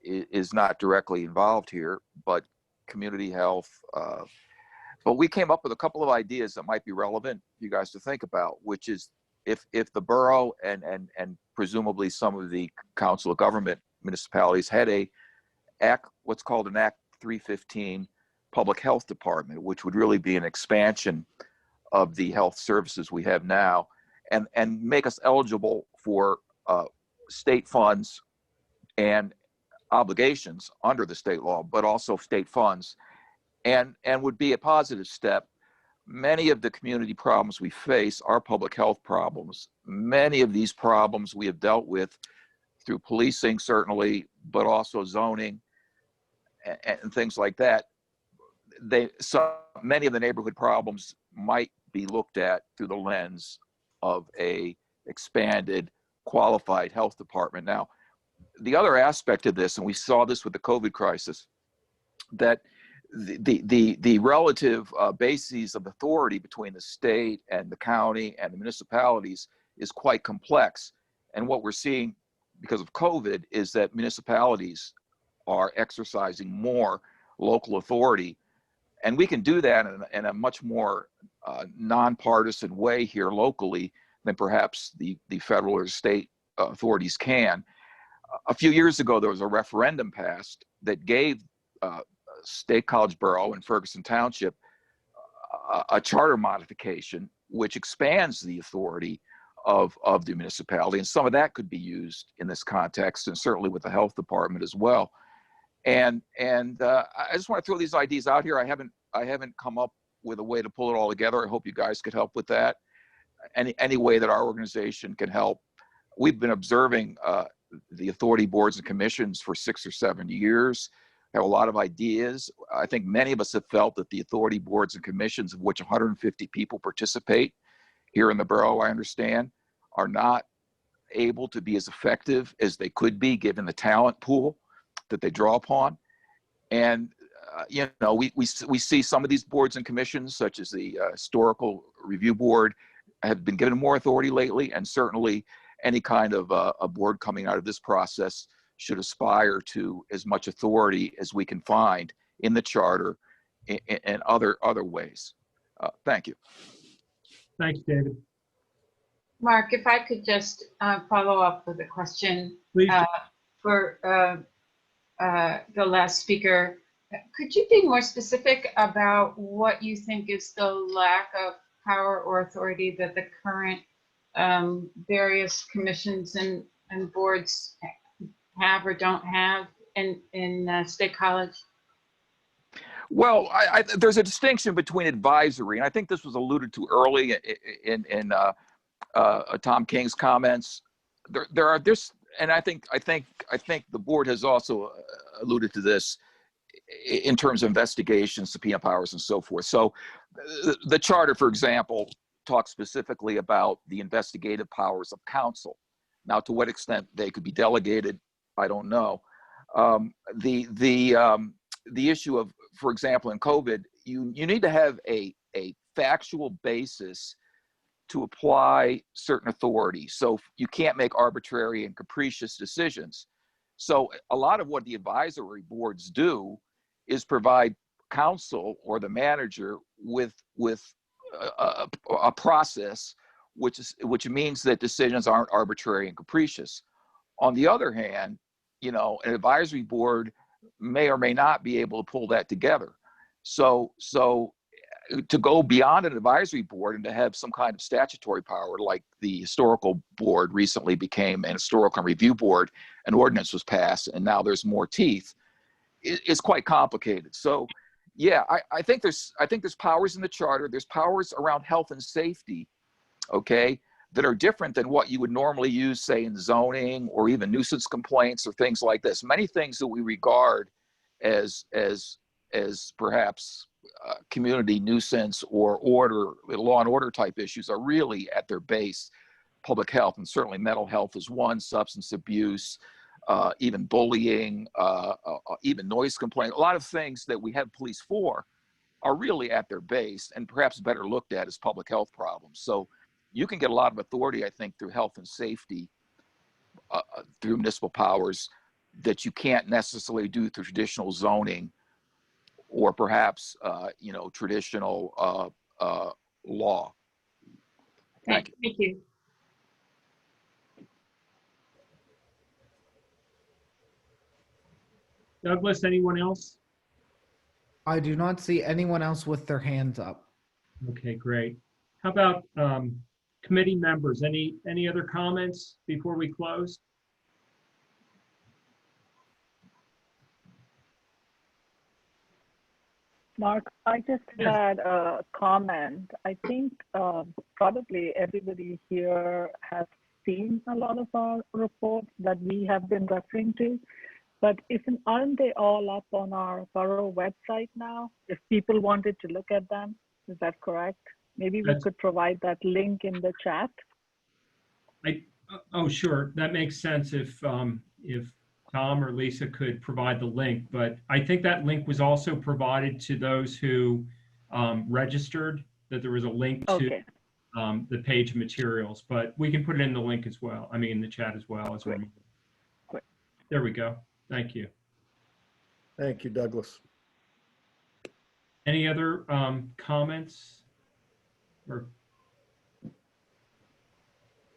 is not directly involved here, but community health. But we came up with a couple of ideas that might be relevant for you guys to think about, which is if the borough and presumably some of the council of government municipalities had what's called an Act 315 public health department, which would really be an expansion of the health services we have now, and make us eligible for state funds and obligations under the state law, but also state funds, and would be a positive step. Many of the community problems we face are public health problems. Many of these problems we have dealt with through policing, certainly, but also zoning and things like that. Many of the neighborhood problems might be looked at through the lens of a expanded, qualified health department. Now, the other aspect of this, and we saw this with the COVID crisis, that the relative bases of authority between the state and the county and the municipalities is quite complex. And what we're seeing because of COVID is that municipalities are exercising more local authority. And we can do that in a much more nonpartisan way here locally than perhaps the federal or state authorities can. A few years ago, there was a referendum passed that gave State College Borough and Ferguson Township a charter modification, which expands the authority of the municipality. And some of that could be used in this context, and certainly with the health department as well. And I just want to throw these ideas out here. I haven't come up with a way to pull it all together. I hope you guys could help with that. Any way that our organization can help. We've been observing the authority boards and commissions for 6 or 7 years. Have a lot of ideas. I think many of us have felt that the authority boards and commissions, of which 150 people participate here in the borough, I understand, are not able to be as effective as they could be given the talent pool that they draw upon. And you know, we see some of these boards and commissions, such as the Historical Review Board, have been given more authority lately, and certainly any kind of a board coming out of this process should aspire to as much authority as we can find in the charter and other ways. Thank you. Thanks, David. Mark, if I could just follow up with a question for the last speaker. Could you be more specific about what you think is the lack of power or authority that the current various commissions and boards have or don't have in State College? Well, there's a distinction between advisory, and I think this was alluded to early in Tom King's comments. There are this, and I think the board has also alluded to this in terms of investigations, subpoena powers, and so forth. So, the charter, for example, talks specifically about the investigative powers of counsel. Now, to what extent they could be delegated, I don't know. The issue of, for example, in COVID, you need to have a factual basis to apply certain authority. So you can't make arbitrary and capricious decisions. So a lot of what the advisory boards do is provide counsel or the manager with a process, which means that decisions aren't arbitrary and capricious. On the other hand, you know, an advisory board may or may not be able to pull that together. So to go beyond an advisory board and to have some kind of statutory power, like the historical board recently became an historical review board, an ordinance was passed, and now there's more teeth, it's quite complicated. So yeah, I think there's powers in the charter. There's powers around health and safety, okay, that are different than what you would normally use, say, in zoning or even nuisance complaints or things like this. Many things that we regard as perhaps community nuisance or law and order type issues are really at their base public health, and certainly mental health is one, substance abuse, even bullying, even noise complaint. A lot of things that we have police for are really at their base and perhaps better looked at as public health problems. So you can get a lot of authority, I think, through health and safety, through municipal powers that you can't necessarily do through traditional zoning or perhaps, you know, traditional law. Thank you. Thank you. Douglas, anyone else? I do not see anyone else with their hands up. Okay, great. How about committee members? Any other comments before we close? Mark, I just had a comment. I think probably everybody here has seen a lot of our reports that we have been referring to, but aren't they all up on our borough website now? If people wanted to look at them, is that correct? Maybe we could provide that link in the chat. Oh, sure. That makes sense if Tom or Lisa could provide the link, but I think that link was also provided to those who registered, that there was a link to the page of materials, but we can put it in the link as well. I mean, in the chat as well. As well. There we go. Thank you. Thank you, Douglas. Any other comments? Or,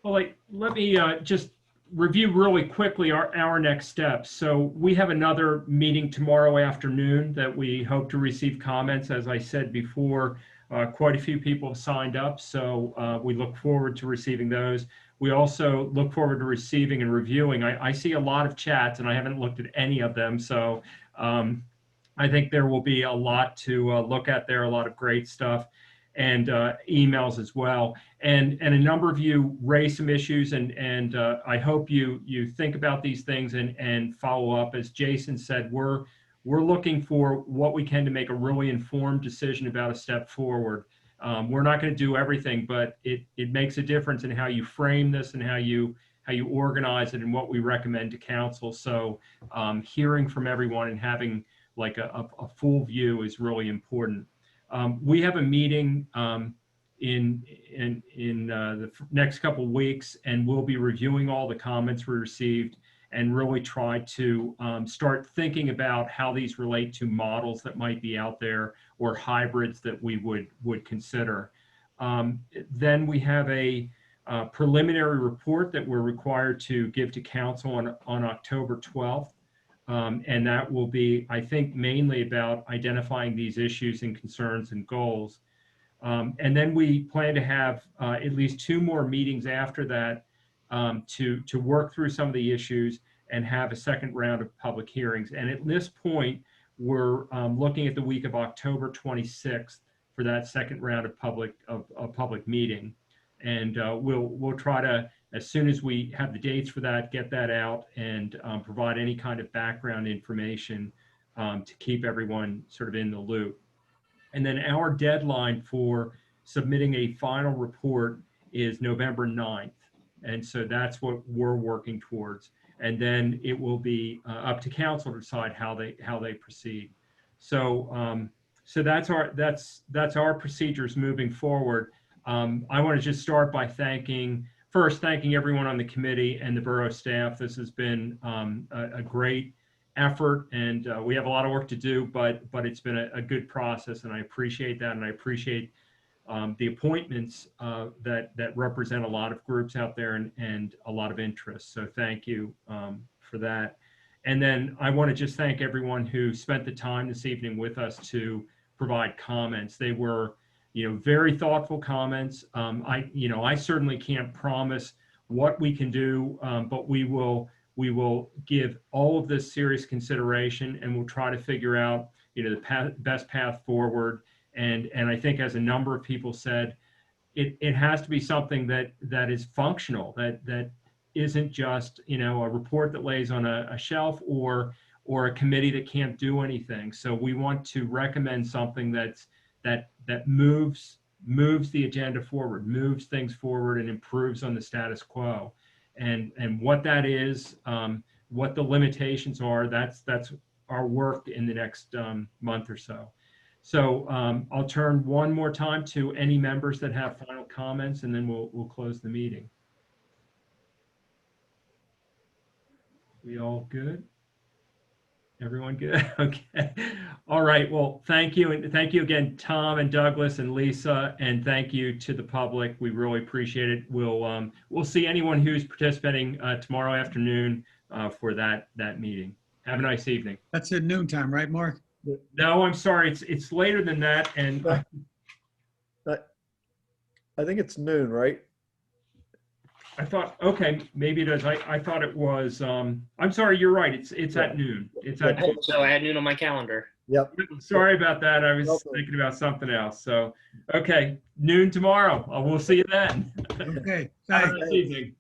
well, let me just review really quickly our next steps. So we have another meeting tomorrow afternoon that we hope to receive comments. As I said before, quite a few people have signed up, so we look forward to receiving those. We also look forward to receiving and reviewing. I see a lot of chats and I haven't looked at any of them, so I think there will be a lot to look at there, a lot of great stuff, and emails as well. And a number of you raised some issues, and I hope you think about these things and follow up. As Jason said, we're looking for what we can to make a really informed decision about a step forward. We're not going to do everything, but it makes a difference in how you frame this and how you organize it and what we recommend to council. So hearing from everyone and having like a full view is really important. We have a meeting in the next couple of weeks, and we'll be reviewing all the comments we received and really try to start thinking about how these relate to models that might be out there or hybrids that we would consider. Then we have a preliminary report that we're required to give to council on October 12th. And that will be, I think, mainly about identifying these issues and concerns and goals. And then we plan to have at least 2 more meetings after that to work through some of the issues and have a second round of public hearings. And at this point, we're looking at the week of October 26th for that second round of public meeting. And we'll try to, as soon as we have the dates for that, get that out and provide any kind of background information to keep everyone sort of in the loop. And then our deadline for submitting a final report is November 9th. And so that's what we're working towards. And then it will be up to council to decide how they proceed. So so that's our procedures moving forward. I want to just start by thanking everyone on the committee and the borough staff. This has been a great effort, and we have a lot of work to do, but it's been a good process, and I appreciate that, and I appreciate the appointments that represent a lot of groups out there and a lot of interest. So thank you for that. And then I want to just thank everyone who spent the time this evening with us to provide comments. They were, very thoughtful comments. I certainly can't promise what we can do, but we will give all of this serious consideration, and we'll try to figure out, the best path forward. And I think, as a number of people said, it has to be something that is functional, that isn't just, a report that lays on a shelf or a committee that can't do anything. So we want to recommend something that moves the agenda forward, moves things forward, and improves on the status quo. And what that is, what the limitations are, that's our work in the next month or so. So I'll turn one more time to any members that have final comments, and then we'll close the meeting. We all good? Everyone good? Okay. All right. Well, thank you. And thank you again, Tom and Douglas and Lisa, and thank you to the public. We really appreciate it. We'll see anyone who's participating tomorrow afternoon for that meeting. Have a nice evening. That's at noontime, right, Mark? No, I'm sorry. It's later than that. And I think it's noon, right? I thought, okay, maybe it is. I thought it was, I'm sorry, you're right. It's at noon. It's at noon. So I had noon on my calendar. Yep. Sorry about that. I was thinking about something else. So, okay, noon tomorrow. We'll see you then. Okay, Have a thanks. nice evening.